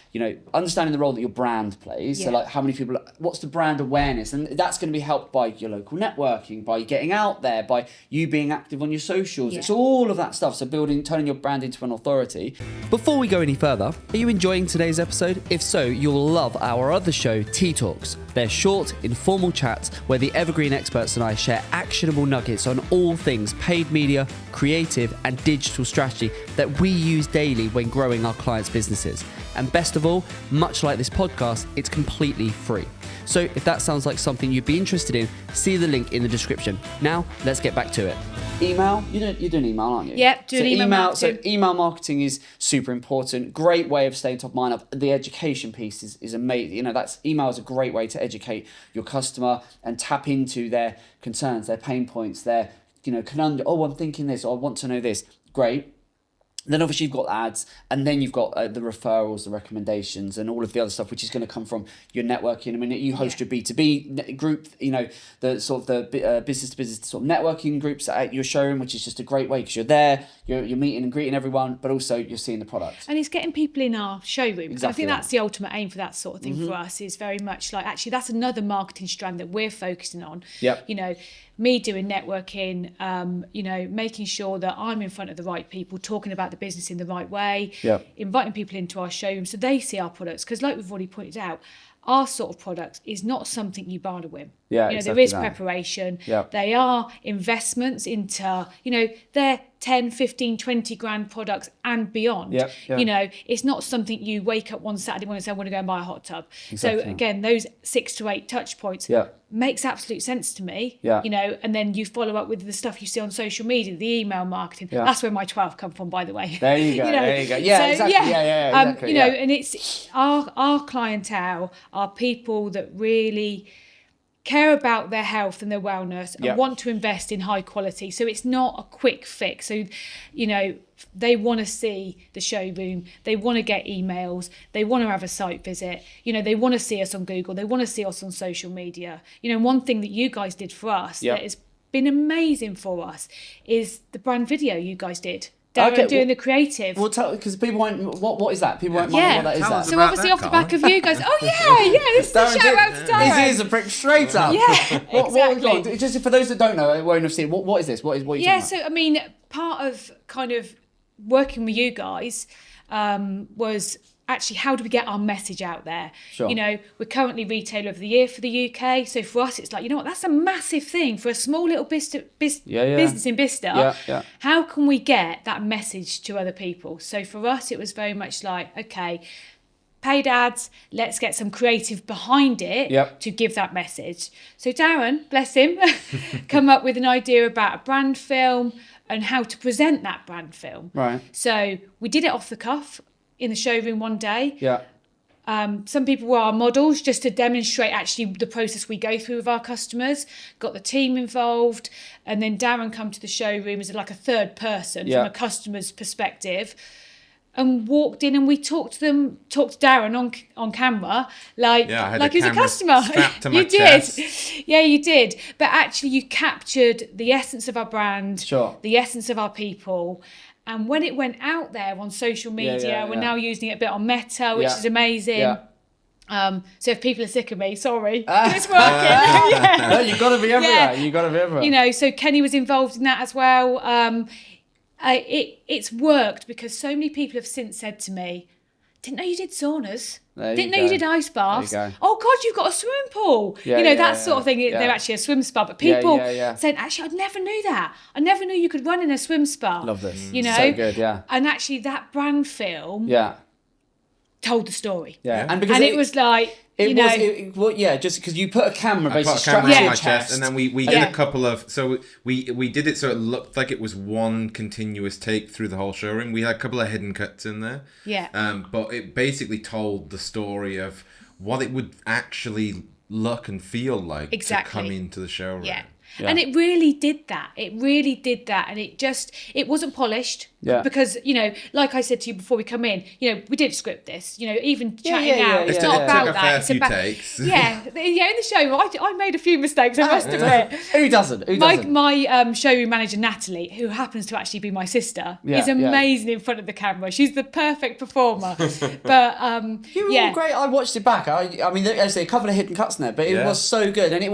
Speaker 1: understanding the role that your brand plays.
Speaker 3: Yeah.
Speaker 1: So like how many people, what's the brand awareness? And that's going to be helped by your local networking, by getting out there, by you being active on your socials.
Speaker 3: Yeah.
Speaker 1: It's all of that stuff. So turning your brand into an authority. Before we go any further, are you enjoying today's episode? If so, you'll love our other show, Tea Talks. They're short, informal chats where the evergreen experts and I share actionable nuggets on all things paid media, creative and digital strategy that we use daily when growing our clients' businesses. And best of all, much like this podcast, it's completely free. So if that sounds like something you'd be interested in, see the link in the description. Now, let's get back to it. Email, you're doing email, aren't you?
Speaker 3: Yep, doing email marketing.
Speaker 1: So email marketing is super important. Great way of staying top of mind. The education piece is amazing. Email is a great way to educate your customer and tap into their concerns, their pain points, their conundrum. Oh, I'm thinking this, or I want to know this. Great. Then obviously you've got ads, and then you've got the referrals, the recommendations, and all of the other stuff, which is going to come from your networking. I mean, you host your B2B group, the sort of the business-to-business sort of networking groups at your showroom, which is just a great way, because you're there, you're meeting and greeting everyone, but also you're seeing the product.
Speaker 3: And it's getting people in our showroom.
Speaker 1: Exactly.
Speaker 3: I think that's the ultimate aim for that sort of thing for us, is very much like, actually, that's another marketing strand that we're focusing on.
Speaker 1: Yep.
Speaker 3: Me doing networking, making sure that I'm in front of the right people, talking about the business in the right way, inviting people into our showroom so they see our products. Because like we've already pointed out, our sort of product is not something you buy on a whim.
Speaker 1: Exactly
Speaker 3: there is preparation. They are investments into, they're 10, 15, 20 grand products and beyond. It's not something you wake up one Saturday morning and say, I want to go and buy a hot tub. Exactly. So again, those 6 to 8 touch points makes absolute sense to me. And then you follow up with the stuff you see on social media, the email marketing. That's where my 12 come from, by the way.
Speaker 1: There you go. There you go. Yeah, so, exactly. Exactly.
Speaker 3: And it's our clientele are people that really care about their health and their wellness and want to invest in high quality. So it's not a quick fix. So, they want to see the showroom, they want to get emails, they want to have a site visit, they want to see us on Google, they want to see us on social media. One thing that you guys did for us that has been amazing for us is the brand video you guys did. Darren doing the creative.
Speaker 1: Well, because people won't. What is that? People won't mind what that is.
Speaker 3: So obviously off the back of you guys. Oh yeah. This is a shout out to Darren.
Speaker 1: His ears are pricked straight up.
Speaker 3: Exactly.
Speaker 1: Just for those that don't know, won't have seen. What is this? What are you talking about?
Speaker 3: So I mean, part of kind of working with you guys was actually, how do we get our message out there?
Speaker 1: Sure.
Speaker 3: We're currently Retailer of the Year for the UK. So for us, it's like, that's a massive thing for a small little business in Bicester. How can we get that message to other people? So for us, it was very much like, okay, paid ads, let's get some creative behind it to give that message. So Darren, bless him, come up with an idea about a brand film and how to present that brand film.
Speaker 1: Right.
Speaker 3: So we did it off the cuff in the showroom one day. Some people were our models just to demonstrate actually the process we go through with our customers, got the team involved, and then Darren come to the showroom as like a third person from a customer's perspective, and walked in and we talked to Darren on camera like he was a customer.
Speaker 2: Strapped to my
Speaker 3: you
Speaker 2: chest.
Speaker 3: did. Yeah, you did. But actually you captured the essence of our brand, the essence of our people. And when it went out there on social media, we're now using it a bit on Meta, which is amazing. So if people are sick of me, sorry, it's working.
Speaker 1: No, you've got to be everywhere. You've got to be everywhere.
Speaker 3: So Kenny was involved in that as well. It's worked because so many people have since said to me, didn't know you did saunas. Didn't know you did ice baths. Oh God, you've got a swimming pool. That sort of thing. They're actually a swim spa, but people saying, actually, I never knew that. I never knew you could run in a swim spa.
Speaker 1: Love this. So good,
Speaker 3: And actually, that brand film told the story.
Speaker 1: And because
Speaker 3: it was like,
Speaker 1: Just because you put a camera basically
Speaker 2: strapped
Speaker 1: to
Speaker 2: on
Speaker 1: your
Speaker 2: my chest, and then we did a couple of. So we did it so it looked like it was one continuous take through the whole showroom. We had a couple of hidden cuts in there.
Speaker 3: Yeah.
Speaker 2: But it basically told the story of what it would actually look and feel like to come into the showroom.
Speaker 3: Yeah. And it really did that. And it wasn't polished.
Speaker 1: Yeah.
Speaker 3: Because, like I said to you before we come in, we did script this, even chatting out. It's not
Speaker 2: it
Speaker 3: about
Speaker 2: took a
Speaker 3: that.
Speaker 2: It's about takes.
Speaker 3: In the show, I made a few mistakes, I must admit.
Speaker 1: Who doesn't?
Speaker 3: My showroom manager, Natalie, who happens to actually be my sister, is amazing in front of the camera. She's the perfect performer. But,
Speaker 1: you were all great. I watched it back. I mean, there's a couple of hidden cuts in there, but it was so good. And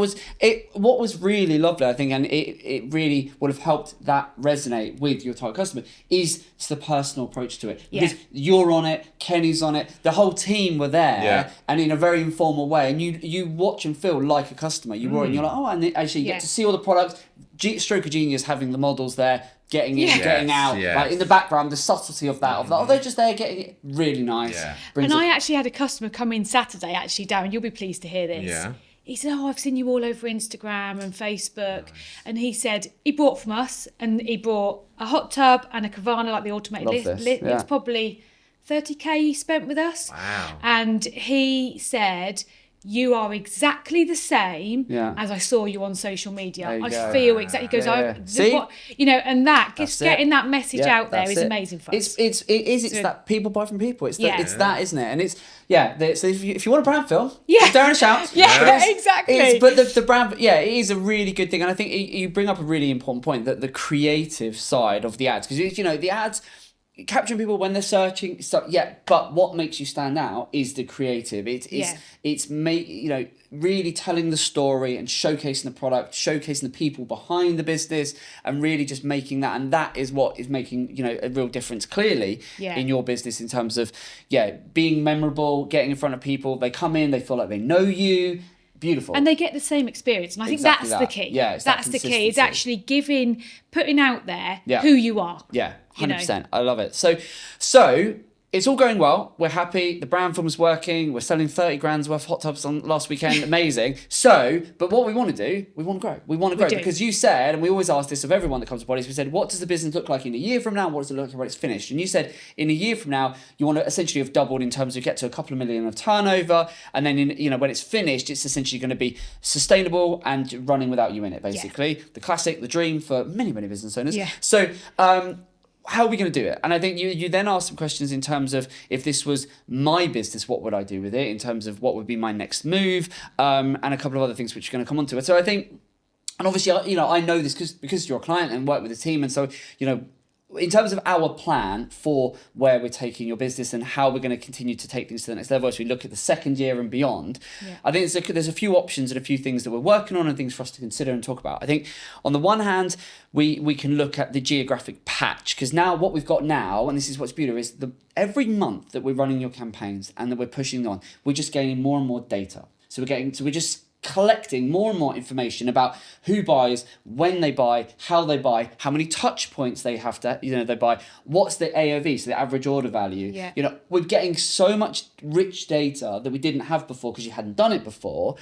Speaker 1: what was really lovely, I think, and it really would have helped that resonate with your target customer, is the personal approach to it. Because you're on it, Kenny's on it, the whole team were there, and in a very informal way, and you watch and feel like a customer. You were, and you're like, and actually you get to see all the products. Stroke of genius having the models there, getting in, getting out, like in the background, the subtlety of that. They're just there getting it really nice.
Speaker 2: Yeah.
Speaker 3: And I actually had a customer come in Saturday, actually, Darren, you'll be pleased to hear this.
Speaker 2: Yeah.
Speaker 3: He said, I've seen you all over Instagram and Facebook. Nice. And he said, he bought from us, and he bought a hot tub and a Kavana, like the automated lift. It's probably 30k he spent with us.
Speaker 2: Wow.
Speaker 3: And he said, you are exactly the same as I saw you on social media. I feel exactly. He goes,
Speaker 1: See?
Speaker 3: And that getting that message out there is amazing for us.
Speaker 1: It's that people buy from people. It's that, isn't it? And it's so if you want a brand film, give Darren a shout.
Speaker 3: Exactly.
Speaker 1: But the brand, it is a really good thing, and I think you bring up a really important point, that the creative side of the ads, because the ads, capturing people when they're searching stuff, but what makes you stand out is the creative. It's really telling the story and showcasing the product, showcasing the people behind the business, and really just making that, and that is what is making a real difference clearly in your business, in terms of being memorable, getting in front of people. They come in, they feel like they know you. Beautiful.
Speaker 3: And they get the same experience. And I think that's the key.
Speaker 1: Yeah,
Speaker 3: that's the key. It's actually putting out there who you are.
Speaker 1: Yeah, 100%. I love it. So it's all going well. We're happy. The brand film's working. We're selling 30 grand's worth of hot tubs on last weekend. Amazing. But what we want to do, we want to grow. We want to grow because you said, and we always ask this of everyone that comes to Bodies, we said, what does the business look like in a year from now? What does it look like when it's finished? And you said, in a year from now, you want to essentially have doubled in terms of get to a couple of million of turnover. And then, when it's finished, it's essentially going to be sustainable and running without you in it, basically. The classic, the dream for many, many business owners. Yeah. So, how are we going to do it? And I think you then asked some questions in terms of, if this was my business, what would I do with it? In terms of what would be my next move, and a couple of other things which are going to come onto it. So I think, and obviously, I know this because you're a client and work with the team, and so in terms of our plan for where we're taking your business and how we're going to continue to take things to the next level as we look at the second year and beyond, I think there's a few options and a few things that we're working on and things for us to consider and talk about. I think on the one hand, we can look at the geographic patch, because now what we've got now, and this is what's beautiful, is every month that we're running your campaigns and that we're pushing on, we're just gaining more and more data. So we're just collecting more and more information about who buys, when they buy, how many touch points they have to, they buy, what's the AOV, so the average order value. Yeah. We're getting so much rich data that we didn't have before because you hadn't done it before,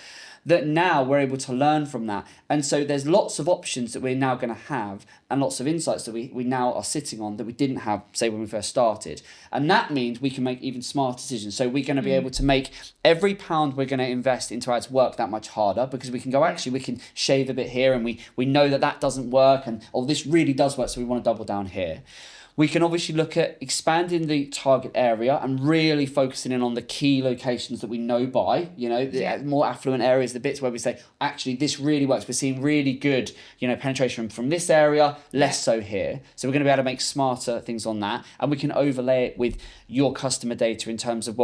Speaker 1: that now we're able to learn from that. And so there's lots of options that we're now going to have, and lots of insights that we now are sitting on that we didn't have, say, when we first started. And that means we can make even smarter decisions. So we're going to be able to make every pound we're going to invest into ads work that much harder, because we can go, actually, we can shave a bit here, and we know that doesn't work, and this really does work, so we want to double down here. We can obviously look at expanding the target area and really focusing in on the key locations that we know by, the more affluent areas, the bits where we say, actually, this really works. We're seeing really good, penetration from this area, less so here. So we're going to be able to make smarter things on that. And we can overlay it with your customer data in terms of,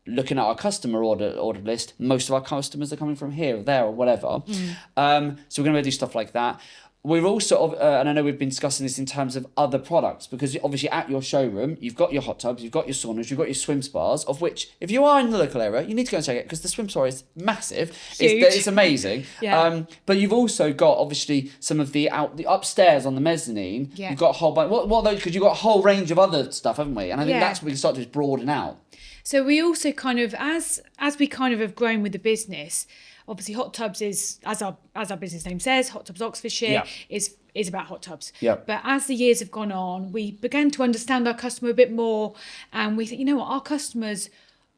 Speaker 1: looking at our customer order list, most of our customers are coming from here or there or whatever. So we're going to do stuff like that. we're also, and I know we've been discussing this in terms of other products, because obviously at your showroom, you've got your hot tubs, you've got your saunas, you've got your swim spas, of which, if you are in the local area, you need to go and check it, because the swim spa is massive.
Speaker 3: Huge.
Speaker 1: It's amazing.
Speaker 3: Yeah.
Speaker 1: But you've also got, obviously, some of the upstairs on the mezzanine.
Speaker 3: Yeah.
Speaker 1: You've got a whole bunch, what those, because you've got a whole range of other stuff, haven't we? And I think that's what we can start to broaden out.
Speaker 3: So we also kind of, as we kind of have grown with the business, obviously Hot Tubs is, as our business name says, Hot Tubs Oxfordshire is about hot tubs.
Speaker 1: Yeah.
Speaker 3: But as the years have gone on, we began to understand our customer a bit more, and we think, you know what, our customers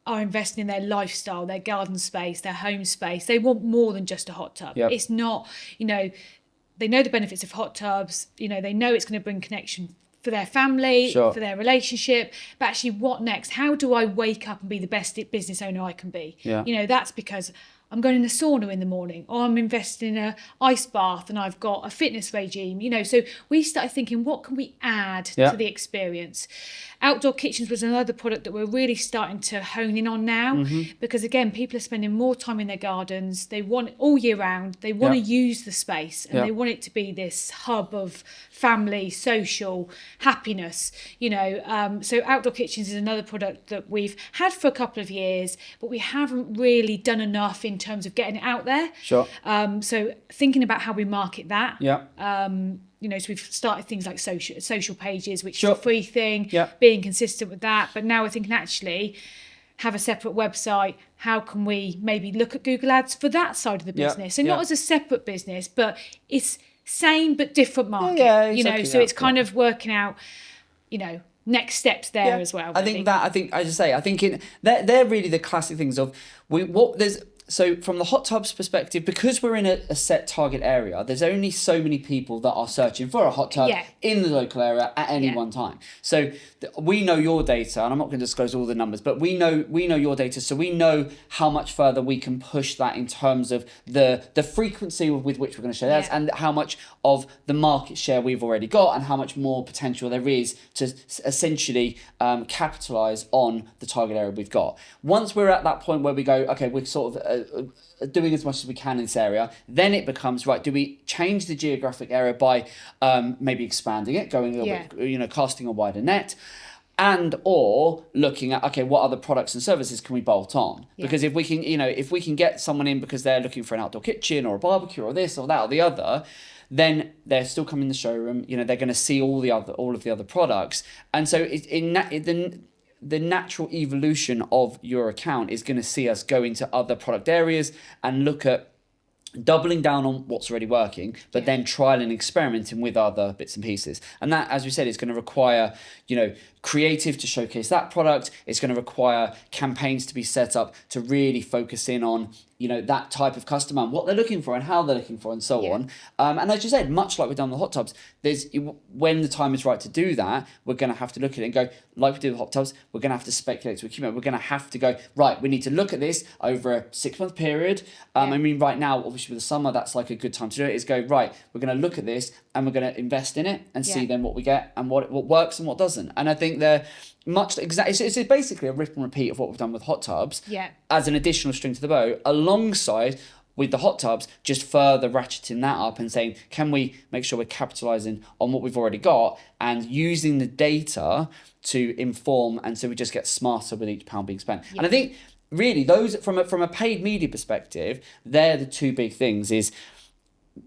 Speaker 3: are investing in their lifestyle, their garden space, their home space. They want more than just a hot tub.
Speaker 1: Yep.
Speaker 3: It's not, they know the benefits of hot tubs. They know it's going to bring connection for their family,
Speaker 1: Sure.
Speaker 3: for their relationship. But actually, what next? How do I wake up and be the best business owner I can be?
Speaker 1: Yeah.
Speaker 3: That's because I'm going in a sauna in the morning, or I'm investing in an ice bath and I've got a fitness regime, So we started thinking, what can we add to the experience? Outdoor kitchens was another product that we're really starting to hone in on now, because again, people are spending more time in their gardens. They want it all year round. They want to use the space, and they want it to be this hub of family, social, happiness, So outdoor kitchens is another product that we've had for a couple of years, but we haven't really done enough in terms of getting it out there.
Speaker 1: Sure.
Speaker 3: So thinking about how we market that.
Speaker 1: Yeah.
Speaker 3: So we've started things like social pages, which
Speaker 1: Sure.
Speaker 3: is a free thing, being consistent with that. But now we're thinking, actually, have a separate website. How can we maybe look at Google Ads for that side of the business? So not as a separate business, but it's same but different market.
Speaker 1: Yeah, exactly
Speaker 3: so it's kind of working out, next steps there as well. Really.
Speaker 1: I think they're really the classic things of So from the hot tubs perspective, because we're in a set target area, there's only so many people that are searching for a hot tub in the local area at any one time. So we know your data, and I'm not going to disclose all the numbers, but we know your data, so we know how much further we can push that in terms of the frequency with which we're going to share that, and how much of the market share we've already got, and how much more potential there is to essentially capitalise on the target area we've got. Once we're at that point where we go, okay, we're sort of doing as much as we can in this area, then it becomes, right, do we change the geographic area by maybe expanding it, going a little bit, casting a wider net, and or looking at, okay, what other products and services can we bolt on? Because if we can get someone in because they're looking for an outdoor kitchen or a barbecue or this or that or the other, then they're still coming in the showroom, they're going to see all of the other products. And so the natural evolution of your account is going to see us go into other product areas and look at doubling down on what's already working, but then trial and experimenting with other bits and pieces. And that, as we said, is going to require, creative to showcase that product. It's going to require campaigns to be set up to really focus in on, that type of customer and what they're looking for and how they're looking for and so on. And as you said, much like we've done with hot tubs, when the time is right to do that, we're going to have to look at it and go, like we do with hot tubs, we're going to have to speculate to accumulate. We're going to have to go, right, we need to look at this over a 6-month period. I mean, right now, obviously with the summer, that's like a good time to do it, is go, right, we're going to look at this and we're going to invest in it and see then what we get and what works and what doesn't. And I think they're it's basically a rip and repeat of what we've done with hot tubs as an additional string to the bow, alongside with the hot tubs, just further ratcheting that up and saying, can we make sure we're capitalising on what we've already got and using the data to inform, and so we just get smarter with each pound being spent. And I think really those, from a paid media perspective, they're the two big things, is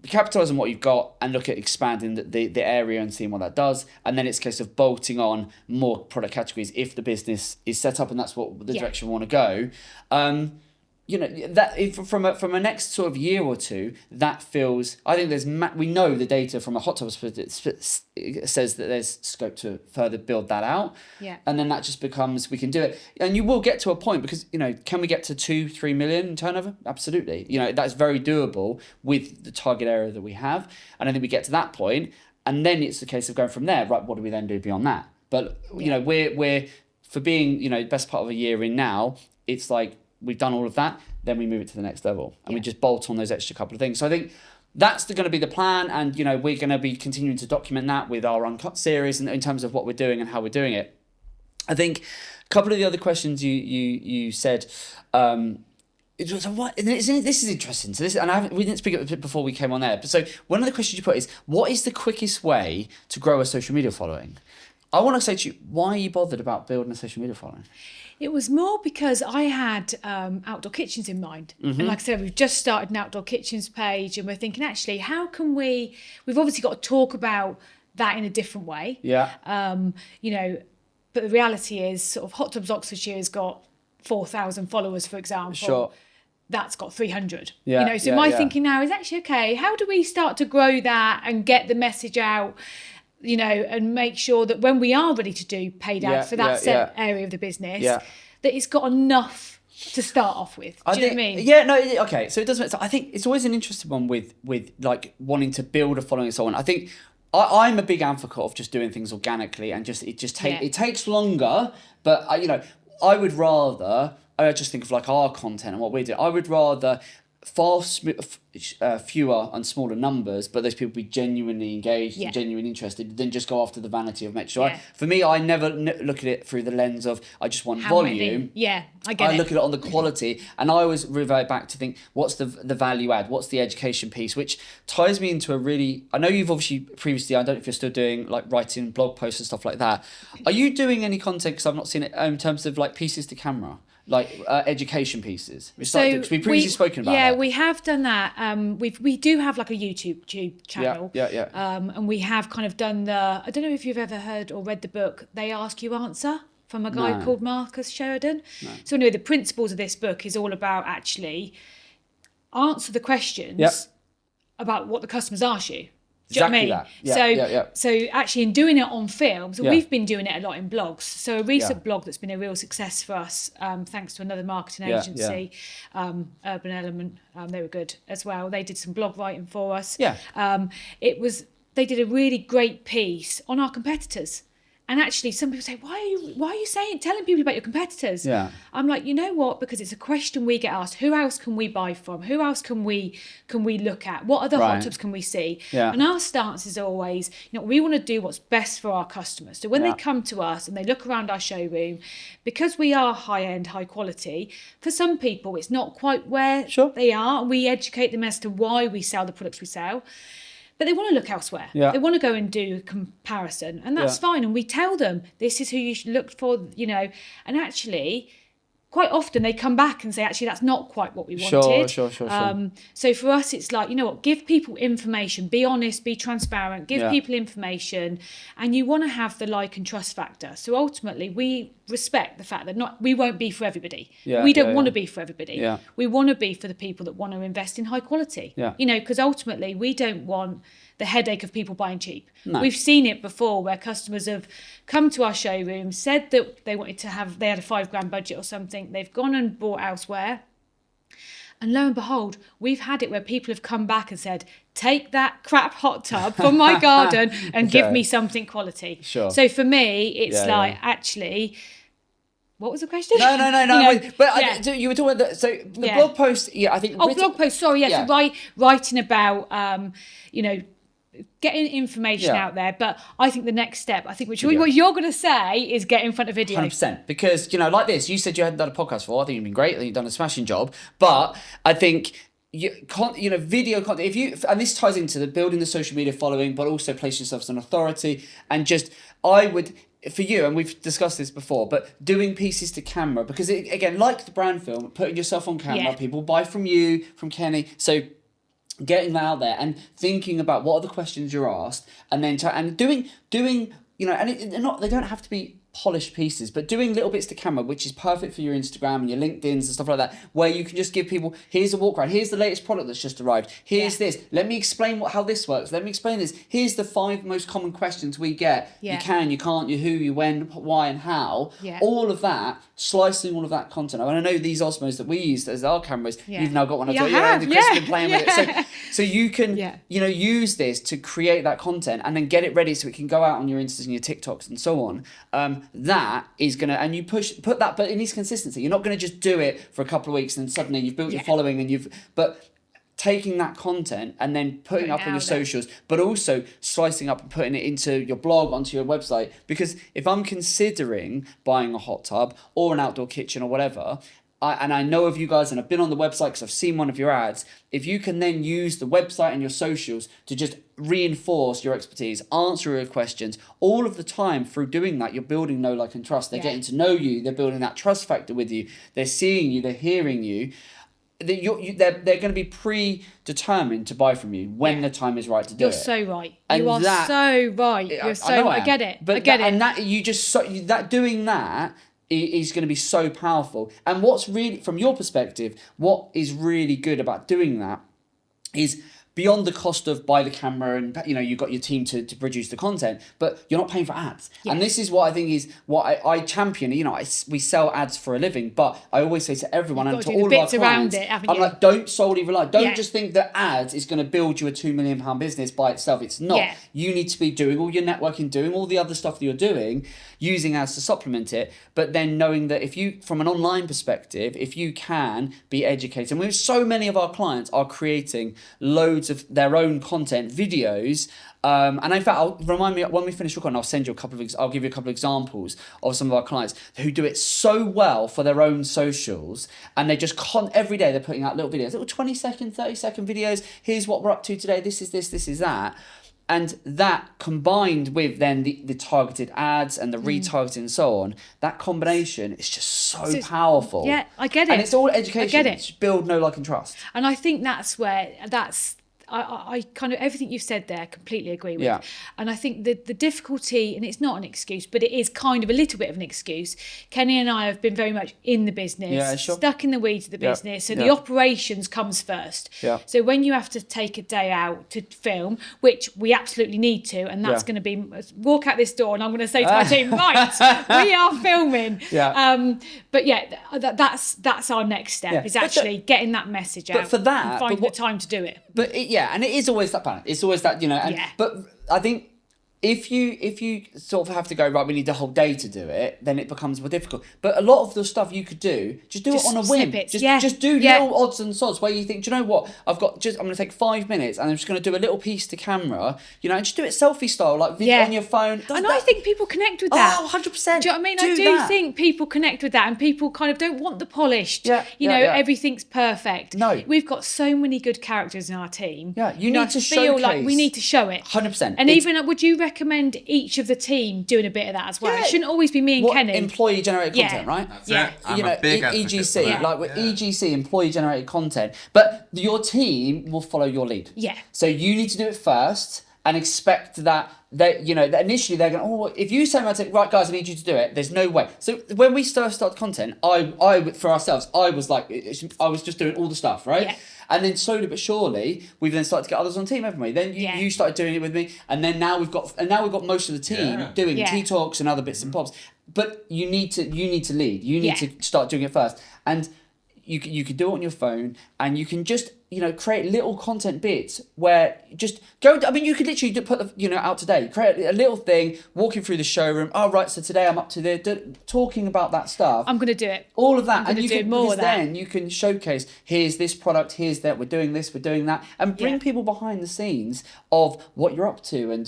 Speaker 1: capitalise on what you've got and look at expanding the area and seeing what that does. And then it's a case of bolting on more product categories if the business is set up and that's what the direction we want to go. That if from a next sort of year or two, that feels, I think we know the data from a hot tub says that there's scope to further build that out. And then that just becomes, we can do it. And you will get to a point because, can we get to 2-3 million in turnover? Absolutely. That's very doable with the target area that we have. And I think we get to that point, and then it's a case of going from there, right, what do we then do beyond that? But, we're for being, best part of a year in now, it's like, we've done all of that, then we move it to the next level and we just bolt on those extra couple of things. So I think that's going to be the plan, and we're going to be continuing to document that with our Uncut series and in terms of what we're doing and how we're doing it. I think a couple of the other questions you said, So what? This is interesting. So we didn't speak of it before we came on there. But so one of the questions you put is, what is the quickest way to grow a social media following? I want to say to you, why are you bothered about building a social media following?
Speaker 3: It was more because I had outdoor kitchens in mind. And like I said, we've just started an outdoor kitchens page, and we're thinking, actually, how can we've obviously got to talk about that in a different way.
Speaker 1: Yeah.
Speaker 3: But the reality is sort of Hot Tubs Oxfordshire has got 4,000 followers, for example.
Speaker 1: Sure.
Speaker 3: That's got 300.
Speaker 1: Yeah.
Speaker 3: So my thinking now is actually, okay, how do we start to grow that and get the message out, and make sure that when we are ready to do paid ads for that set area of the business, that it's got enough to start off with. Do you know what I mean?
Speaker 1: Yeah, no, okay. So it does make sense. I think it's always an interesting one with like wanting to build a following and so on. I think I'm a big advocate of just doing things organically, and it takes longer, but I would rather, I just think of like our content and what we do. I would rather fewer and smaller numbers, but those people be genuinely engaged and genuinely interested, than just go after the vanity of metrics. So for me, I never look at it through the lens of I just want volume.
Speaker 3: I get it.
Speaker 1: I look at it on the quality, and I always revert back to think, what's the value add? What's the education piece? Which ties me into I know you've obviously previously, I don't know if you're still doing like writing blog posts and stuff like that. Are you doing any content, because I've not seen it, in terms of like pieces to camera? Like education pieces. We've previously spoken about that.
Speaker 3: We have done that. We do have like a YouTube channel.
Speaker 1: Yeah.
Speaker 3: And we have kind of done I don't know if you've ever heard or read the book They Ask You Answer from a guy called Marcus Sheridan. No. So anyway, the principles of this book is all about actually answer the questions about what the customers ask you. Do you know what I mean?
Speaker 1: That.
Speaker 3: So actually in doing it on film, we've been doing it a lot in blogs. So a recent blog that's been a real success for us, thanks to another marketing agency, Urban Element, they were good as well. They did some blog writing for us. They did a really great piece on our competitors. And actually, some people say, why are you telling people about your competitors?
Speaker 1: Yeah.
Speaker 3: I'm like, you know what? Because it's a question we get asked. Who else can we buy from? Who else can we look at? What other hot tubs can we see?
Speaker 1: Yeah.
Speaker 3: And our stance is always, we want to do what's best for our customers. So when they come to us and they look around our showroom, because we are high end, high quality, for some people it's not quite where they are. And we educate them as to why we sell the products we sell. But they want to look elsewhere. Yeah. They want to go and do a comparison, and that's fine. And we tell them, this is who you should look for, and actually, quite often they come back and say, actually, that's not quite what we wanted.
Speaker 1: Sure.
Speaker 3: So for us, it's like, give people information, be honest, be transparent, give people information, and you want to have the like and trust factor. So ultimately, we respect the fact that we won't be for everybody. We don't want to be for everybody.
Speaker 1: Yeah.
Speaker 3: We want to be for the people that want to invest in high quality. Yeah. Because ultimately, we don't want the headache of people buying cheap. No. We've seen it before where customers have come to our showroom, said that they had a $5,000 budget or something, they've gone and bought elsewhere. And lo and behold, we've had it where people have come back and said, take that crap hot tub from my garden and give me something quality.
Speaker 1: Sure.
Speaker 3: So for me, it's actually... What was the question?
Speaker 1: No. You were talking about the blog post. Yeah, I think.
Speaker 3: Blog post. Sorry. Yes. So writing about, getting information out there. But I think the next step, what you're going to say is get in front of video.
Speaker 1: 100%. Because like this, you said you hadn't done a podcast before. I think you've been great. I think you've done a smashing job. But I think video content. And this ties into the building the social media following, but also place yourself as an authority. And I would. For you, and we've discussed this before, but doing pieces to camera, because again, like the brand film, putting yourself on camera, people buy from you, from Kenny. So getting that out there and thinking about what are the questions you're asked, and then doing, and they don't have to be polished pieces, but doing little bits to camera, which is perfect for your Instagram and your LinkedIn's and stuff like that, where you can just give people, here's a walk around, here's the latest product that's just arrived, here's this, let me explain how this works, let me explain this, here's the 5 most common questions we get, you can, you can't, you who, you when, why and how, all of that, slicing all of that content. I know these Osmos that we use as our cameras, you've now got one of those, and Chris has been playing with it, so you can use this to create that content and then get it ready so it can go out on your Instas and your TikToks and so on. That is gonna, and you put that, but it needs consistency. You're not gonna just do it for a couple of weeks and suddenly you've built your following and but taking that content and then putting up on your socials, but also slicing up and putting it into your blog, onto your website. Because if I'm considering buying a hot tub or an outdoor kitchen or whatever, and I know of you guys and I've been on the website because I've seen one of your ads, if you can then use the website and your socials to just reinforce your expertise, answer your questions, all of the time through doing that, you're building know, like, and trust. They're getting to know you. They're building that trust factor with you. They're seeing you. They're hearing you. They're going to be predetermined to buy from you when the time is right to do it.
Speaker 3: You're so right.
Speaker 1: And
Speaker 3: you are so right. You're so right. I get it.
Speaker 1: But
Speaker 3: I get it.
Speaker 1: And that you just that doing that is going to be so powerful. And what's really, from your perspective, what is really good about doing that is beyond the cost of buy the camera and, you know, you've got your team to produce the content, but you're not paying for ads. Yes. And this is what I think is what I champion. You know, we sell ads for a living, but I always say to everyone and to all of our clients, I'm like, don't solely rely. Don't just think that ads is going to build you a £2 million business by itself. It's not. Yeah. You need to be doing all your networking, doing all the other stuff that you're doing, using ads to supplement it, but then knowing that if you, from an online perspective, if you can be educated, and we have so many of our clients are creating loads of their own content, videos, and in fact, remind me when we finish recording, I'll send you I'll give you a couple of examples of some of our clients who do it so well for their own socials, and they just every day they're putting out little videos, little 20-second, 30-second videos. Here's what we're up to today. This is this. This is that. And that combined with then the targeted ads and the retargeting and so on, that combination is just so powerful.
Speaker 3: Yeah, I get it.
Speaker 1: And it's all education.
Speaker 3: I get it.
Speaker 1: It's build, know, like, and trust.
Speaker 3: And I think I kind of, everything you've said there, completely agree with. Yeah. And I think the difficulty, and it's not an excuse, but it is kind of a little bit of an excuse. Kenny and I have been very much in the business, stuck in the weeds of the business. So the operations comes first. Yeah. So when you have to take a day out to film, which we absolutely need to, and that's going to be, walk out this door and I'm going to say to my team, right, we are filming. Yeah. But yeah, that's our next step, is actually getting that message out.
Speaker 1: But for that,
Speaker 3: and finding the time to do it.
Speaker 1: But and it is always that balance. It's always that, you know. And, but I think if you sort of have to go, right, we need the whole day to do it, then it becomes more difficult. But a lot of the stuff you could do, just do it on a whim. Just do little odds and sods where you think, do you know what? I'm going to take 5 minutes and I'm just going to do a little piece to camera, you know, and just do it selfie style, like on your phone.
Speaker 3: I think people connect with that.
Speaker 1: Oh, 100%.
Speaker 3: Do you know what I mean? I do think people connect with that, and people kind of don't want the polished, everything's perfect.
Speaker 1: No.
Speaker 3: We've got so many good characters in our team.
Speaker 1: Yeah, you need to showcase.
Speaker 3: Feel like we need to show it.
Speaker 1: 100%.
Speaker 3: And even, would you recommend each of the team doing a bit of that as well? It shouldn't always be me and Kenny.
Speaker 1: Employee generated content, right?
Speaker 2: That's it. I'm a big
Speaker 1: EGC, EGC, employee generated content. But your team will follow your lead.
Speaker 3: Yeah.
Speaker 1: So you need to do it first and expect that that initially they're going, if you say, right guys, I need you to do it, there's no way. So when we started content, I for ourselves, I was just doing all the stuff, right? Yeah. And then slowly but surely, we've then started to get others on team, haven't we? Then you started doing it with me, and then now we've got most of the team doing T-Talks and other bits and bobs. But you need to lead. You need to start doing it first. And you can do it on your phone, and you can just create little content bits where just go. I mean, you could literally put out today. Create a little thing, walking through the showroom. Oh right, so today I'm up to there, talking about that stuff.
Speaker 3: I'm going to do it.
Speaker 1: All of that,
Speaker 3: and you can more of that.
Speaker 1: Then you can showcase. Here's this product. Here's that. We're doing this. We're doing that, and bring people behind the scenes of what you're up to, and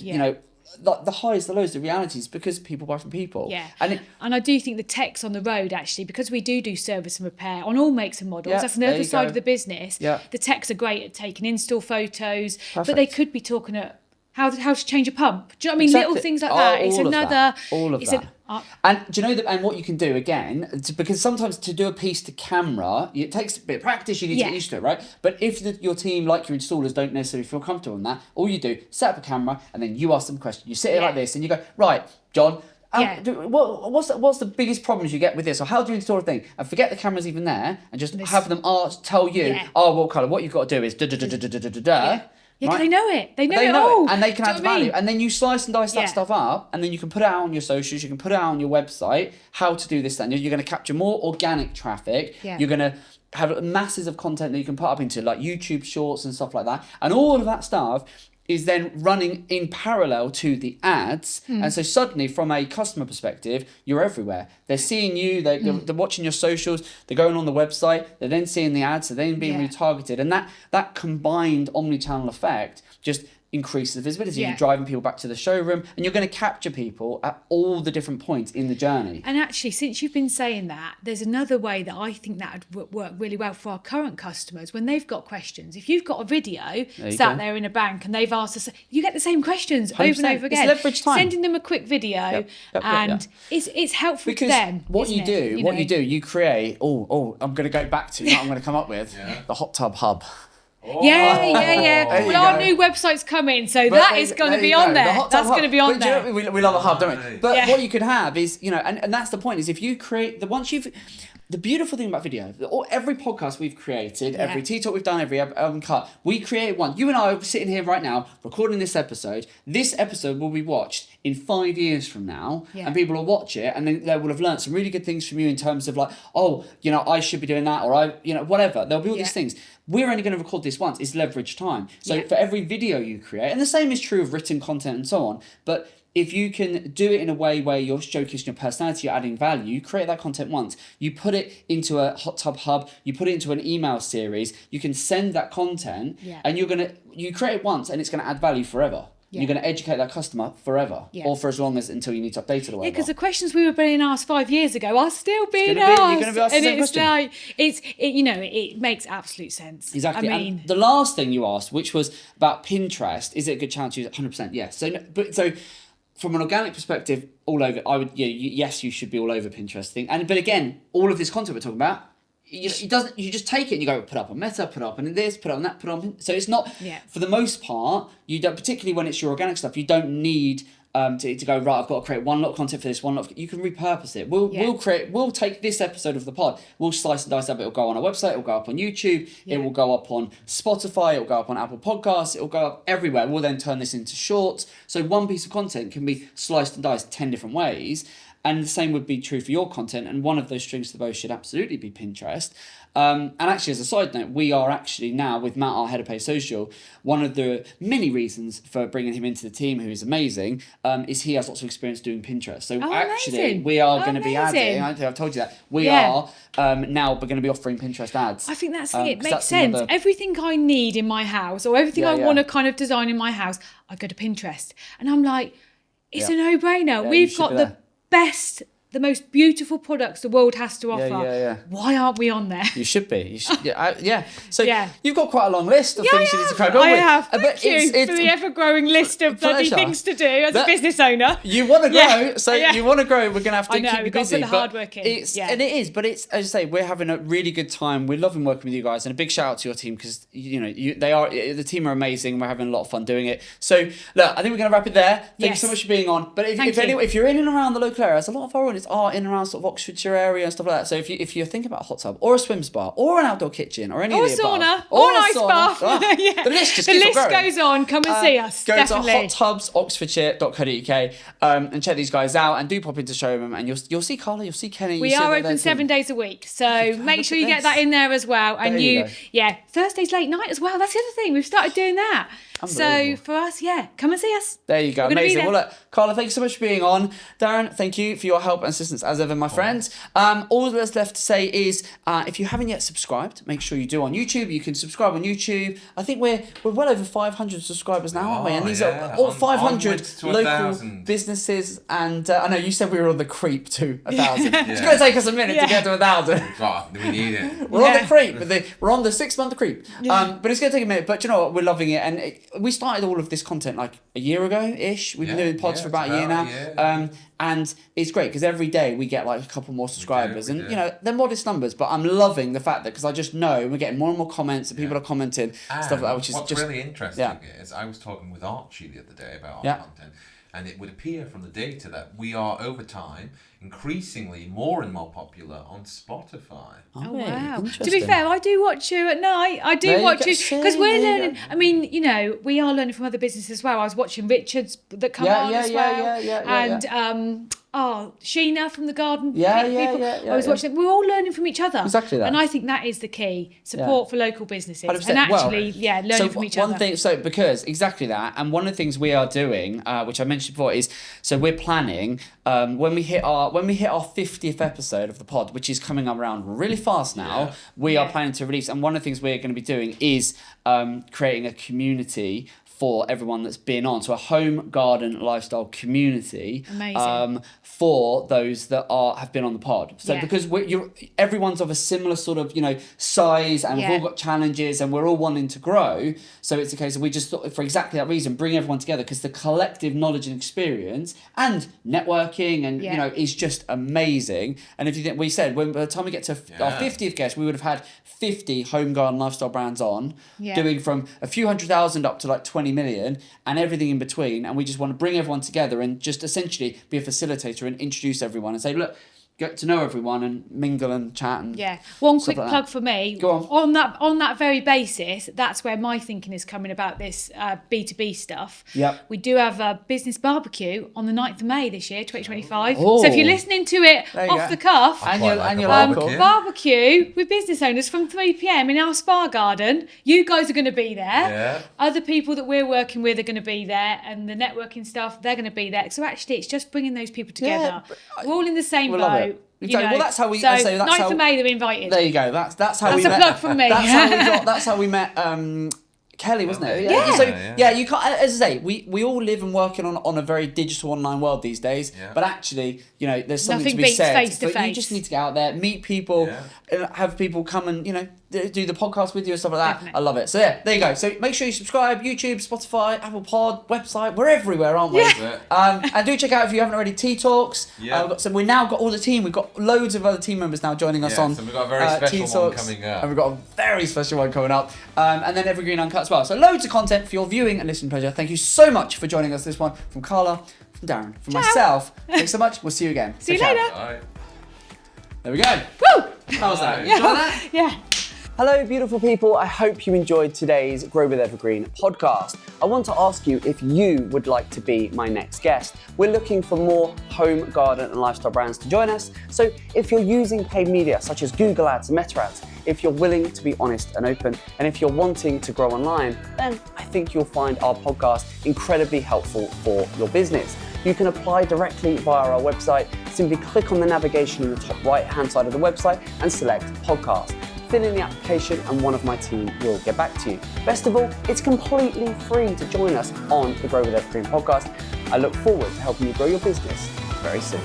Speaker 1: the highs, the lows, the realities, because people buy from people.
Speaker 3: Yeah. And I do think the tech's on the road, actually, because we do service and repair on all makes and models. That's the other side of the business. Yeah. The techs are great at taking install photos, but they could be talking at how to change a pump. Do you know what I mean? Exactly. Little things like that. It's another...
Speaker 1: All of that. And do you know that? And what you can do again, because sometimes to do a piece to camera, it takes a bit of practice. You need to get used to it, right? But if your team, like your installers, don't necessarily feel comfortable in that, all you do, set up a camera, and then you ask them questions. You sit here like this, and you go, right, John. What's the biggest problems you get with this, or how do you install a thing? And forget the camera's even there, and just have them tell you, Carla, what you've got to do is da.
Speaker 3: Yeah, because they know it. They know it
Speaker 1: all. And they can add value. And then you slice and dice that stuff up, and then you can put it out on your socials, you can put it out on your website, how to do this, then. You're going to capture more organic traffic. Yeah. You're going to have masses of content that you can put up into, like YouTube Shorts and stuff like that. And all of that stuff is then running in parallel to the ads. And so suddenly, from a customer perspective, you're everywhere. They're seeing you, they're watching your socials, they're going on the website, they're then seeing the ads, they're then being retargeted. And that combined omni-channel effect just increase the visibility.
Speaker 3: Yeah.
Speaker 1: You're driving people back to the showroom, and you're going to capture people at all the different points in the journey.
Speaker 3: And actually, since you've been saying that, there's another way that I think that would work really well for our current customers when they've got questions. If you've got a video sat there in a bank and they've asked us, you get the same questions
Speaker 1: 100%.
Speaker 3: over and over again.
Speaker 1: It's leverage time.
Speaker 3: Sending them a quick video, and it's helpful
Speaker 1: because
Speaker 3: to them.
Speaker 1: What you do, you create. I'm going to go back to what I'm going to come up with the Hot Tub Hub.
Speaker 3: Yeah. Well, our new website's coming, so that is going to be on there. That's going to be on there.
Speaker 1: We love a hub, don't we? But what you could have is, and that's the point, is if you create the beautiful thing about video, every podcast we've created, every Tea-Talk we've done, every album cut, we create one. You and I are sitting here right now recording this episode. This episode will be watched in 5 years from now, and people will watch it, and then they will have learned some really good things from you in terms of like, I should be doing that, or whatever. There'll be all these things. We're only going to record this once. It's leverage time. So for every video you create, and the same is true of written content and so on, but if you can do it in a way where you're showcasing your personality, you're adding value, you create that content once, you put it into a Hot Tub Hub, you put it into an email series, you can send that content, and you create it once, and it's going to add value forever. Yeah. You're going to educate that customer forever, or for as long as until you need to update it or whatever.
Speaker 3: Yeah, because the questions we were being asked 5 years ago are still being asked.
Speaker 1: You're going to be asked the same question.
Speaker 3: Like, it makes absolute sense.
Speaker 1: Exactly.
Speaker 3: I mean,
Speaker 1: and the last thing you asked, which was about Pinterest, is it a good chance to use it? 100%, yes. So from an organic perspective, all over, I would, yes, you should be all over Pinterest thing. But again, all of this content we're talking about, you just take it and you go put up on Meta, put up on this, put up on that, put on. So it's not for the most part, you don't, particularly when it's your organic stuff, you don't need to go, right, I've got to create one lot of content for this, one lot of, you can repurpose it. We'll take this episode of the pod, we'll slice and dice up, it'll go on our website, it'll go up on YouTube, it will go up on Spotify, it'll go up on Apple Podcasts, it'll go up everywhere. We'll then turn this into shorts. So one piece of content can be sliced and diced 10 different ways. And the same would be true for your content. And one of those strings to the bow should absolutely be Pinterest. And actually, as a side note, we are actually now, with Matt, our head of paid social, one of the many reasons for bringing him into the team, who is amazing, is he has lots of experience doing Pinterest. So actually, we are going to be adding, I think I've told you that, we are now going to be offering Pinterest ads.
Speaker 3: I think that's the thing, it makes sense. Everything I need in my house, or everything I want to kind of design in my house, I go to Pinterest. And I'm like, it's a no-brainer.
Speaker 1: Yeah,
Speaker 3: we've got the best, the most beautiful products the world has to offer. Why aren't we on there?
Speaker 1: You should be. You should, So you've got quite a long list of things you need to crack on with.
Speaker 3: I have. Thank you for the ever-growing list of bloody things to do as a business owner.
Speaker 1: You want to grow, you want to grow. We're going to have to keep you busy.
Speaker 3: Got to put the hard work in.
Speaker 1: And it is, but it's, as I say, we're having a really good time. We're loving working with you guys, and a big shout out to your team because the team are amazing. We're having a lot of fun doing it. So look, I think we're going to wrap it there. Thank you so much for being on. But if you're in and around the local areas, a lot of our audience are in and around sort of Oxfordshire area and stuff like that. So if you're thinking about a hot tub or a swim spa or an outdoor kitchen or any of the above,
Speaker 3: sauna or an ice bath,
Speaker 1: the list just keeps going.
Speaker 3: Goes on. Come and see us.
Speaker 1: Go to hottubsoxfordshire.co.uk and check these guys out, and do pop into showroom, and you'll see Carla, you'll see Kenny.
Speaker 3: We are open 7 days a week, so make sure you get that in there as well. And Thursday's late night as well. That's the other thing. We've started doing that. So for us, come and see us.
Speaker 1: There you go. Amazing. Well, look, Carla, thank you so much for being on. Darren, thank you for your help and assistance as ever, my friends. All that's left to say is, if you haven't yet subscribed, make sure you do on YouTube. You can subscribe on YouTube. I think we're well over 500 subscribers now, aren't we? And these are all 500 local businesses. And I know you said we were on the creep to 1,000. It's going to take us a minute to get to 1,000.
Speaker 2: God, we need it.
Speaker 1: We're on the creep. We're on the 6-month creep. But it's going to take a minute. But you know what? We're loving it. And we started all of this content like a year ago-ish. We've been doing pods for about a year now. And it's great because every day we get like a couple more subscribers. And, they're modest numbers. But I'm loving the fact that, because I just know we're getting more and more comments and people are commenting, stuff like that, which is
Speaker 2: what's
Speaker 1: just...
Speaker 2: really interesting is I was talking with Archie the other day about our content. And it would appear from the data that we are, over time, increasingly more and more popular on Spotify.
Speaker 3: Oh, wow. To be fair, I do watch you at night. I do watch you because we're learning. I mean, we are learning from other businesses as well. I was watching Richard's that come on as well. And Sheena from the garden people. I was watching it. We're all learning from each other.
Speaker 1: Exactly that.
Speaker 3: And I think that is the key. Support for local businesses. 100%. And actually, learning from each other. Because exactly that. And one of the things we are doing, which I mentioned before, is so we're planning when we hit our 50th episode of the pod, which is coming around really fast now, we are planning to release, and one of the things we're going to be doing is creating a community
Speaker 1: for everyone that's been on. So a home garden lifestyle community.
Speaker 3: Amazing.
Speaker 1: For those that have been on the pod. So because everyone's of a similar sort of, size, and we've all got challenges, and we're all wanting to grow. So it's a case of we just thought, for exactly that reason, bring everyone together, because the collective knowledge and experience and networking and is just amazing. And if you think, we said when by the time we get to our 50th guest, we would have had 50 home garden lifestyle brands on, doing from a few 100,000 up to like 20 million and everything in between. And we just want to bring everyone together and just essentially be a facilitator and introduce everyone and say, look, get to know everyone and mingle and chat. And
Speaker 3: one quick plug for me.
Speaker 1: Go on.
Speaker 3: On that very basis, that's where my thinking is coming about this B2B stuff.
Speaker 1: Yep.
Speaker 3: We do have a business barbecue on the 9th of May this year, 2025. So if you're listening to it off the cuff,
Speaker 1: and you're local.
Speaker 3: Barbecue with business owners from 3 p.m. in our spa garden. You guys are going to be there.
Speaker 2: Yeah.
Speaker 3: Other people that we're working with are going to be there, and the networking stuff, they're going to be there. So actually, it's just bringing those people together. We're all in the same boat.
Speaker 1: Well, that's how we.
Speaker 3: So, 9th of May, they're invited.
Speaker 1: There you go. That's how we met.
Speaker 3: That's a plug from me.
Speaker 1: That's how we met. Kelly, wasn't it?
Speaker 3: Yeah.
Speaker 1: You can't. As I say, we all live and work on a very digital online world these days. Yeah. But actually, there's something to be said.
Speaker 3: Face to face.
Speaker 1: You just need to get out there, meet people, have people come and do the podcast with you and stuff like that.
Speaker 3: Definitely.
Speaker 1: I love it. So there you go. So make sure you subscribe. YouTube, Spotify, Apple Pod, website. We're everywhere, aren't we?
Speaker 2: Yeah.
Speaker 1: And do check out, if you haven't already, Tea Talks.
Speaker 2: Yeah.
Speaker 1: We've now got all the team. We've got loads of other team members now joining us on.
Speaker 2: So we've got a very special one coming up.
Speaker 1: And we've got a very special one coming up. And then Evergreen Uncut as well. So loads of content for your viewing and listening pleasure. Thank you so much for joining us this one. From Carla, from Darren, from myself. Thanks so much. We'll see you again.
Speaker 3: See you later.
Speaker 2: Bye.
Speaker 1: There we go.
Speaker 3: Woo!
Speaker 1: How was that? You enjoy that?
Speaker 3: Yeah.
Speaker 1: Hello, beautiful people. I hope you enjoyed today's Grow with Evergreen podcast. I want to ask you if you would like to be my next guest. We're looking for more home, garden and lifestyle brands to join us. So if you're using paid media such as Google Ads and Meta Ads, if you're willing to be honest and open, and if you're wanting to grow online, then I think you'll find our podcast incredibly helpful for your business. You can apply directly via our website. Simply click on the navigation in the top right-hand side of the website and select podcast. Fill in the application and one of my team will get back to you. Best of all, it's completely free to join us on the Grow with Evergreen podcast. I look forward to helping you grow your business very soon.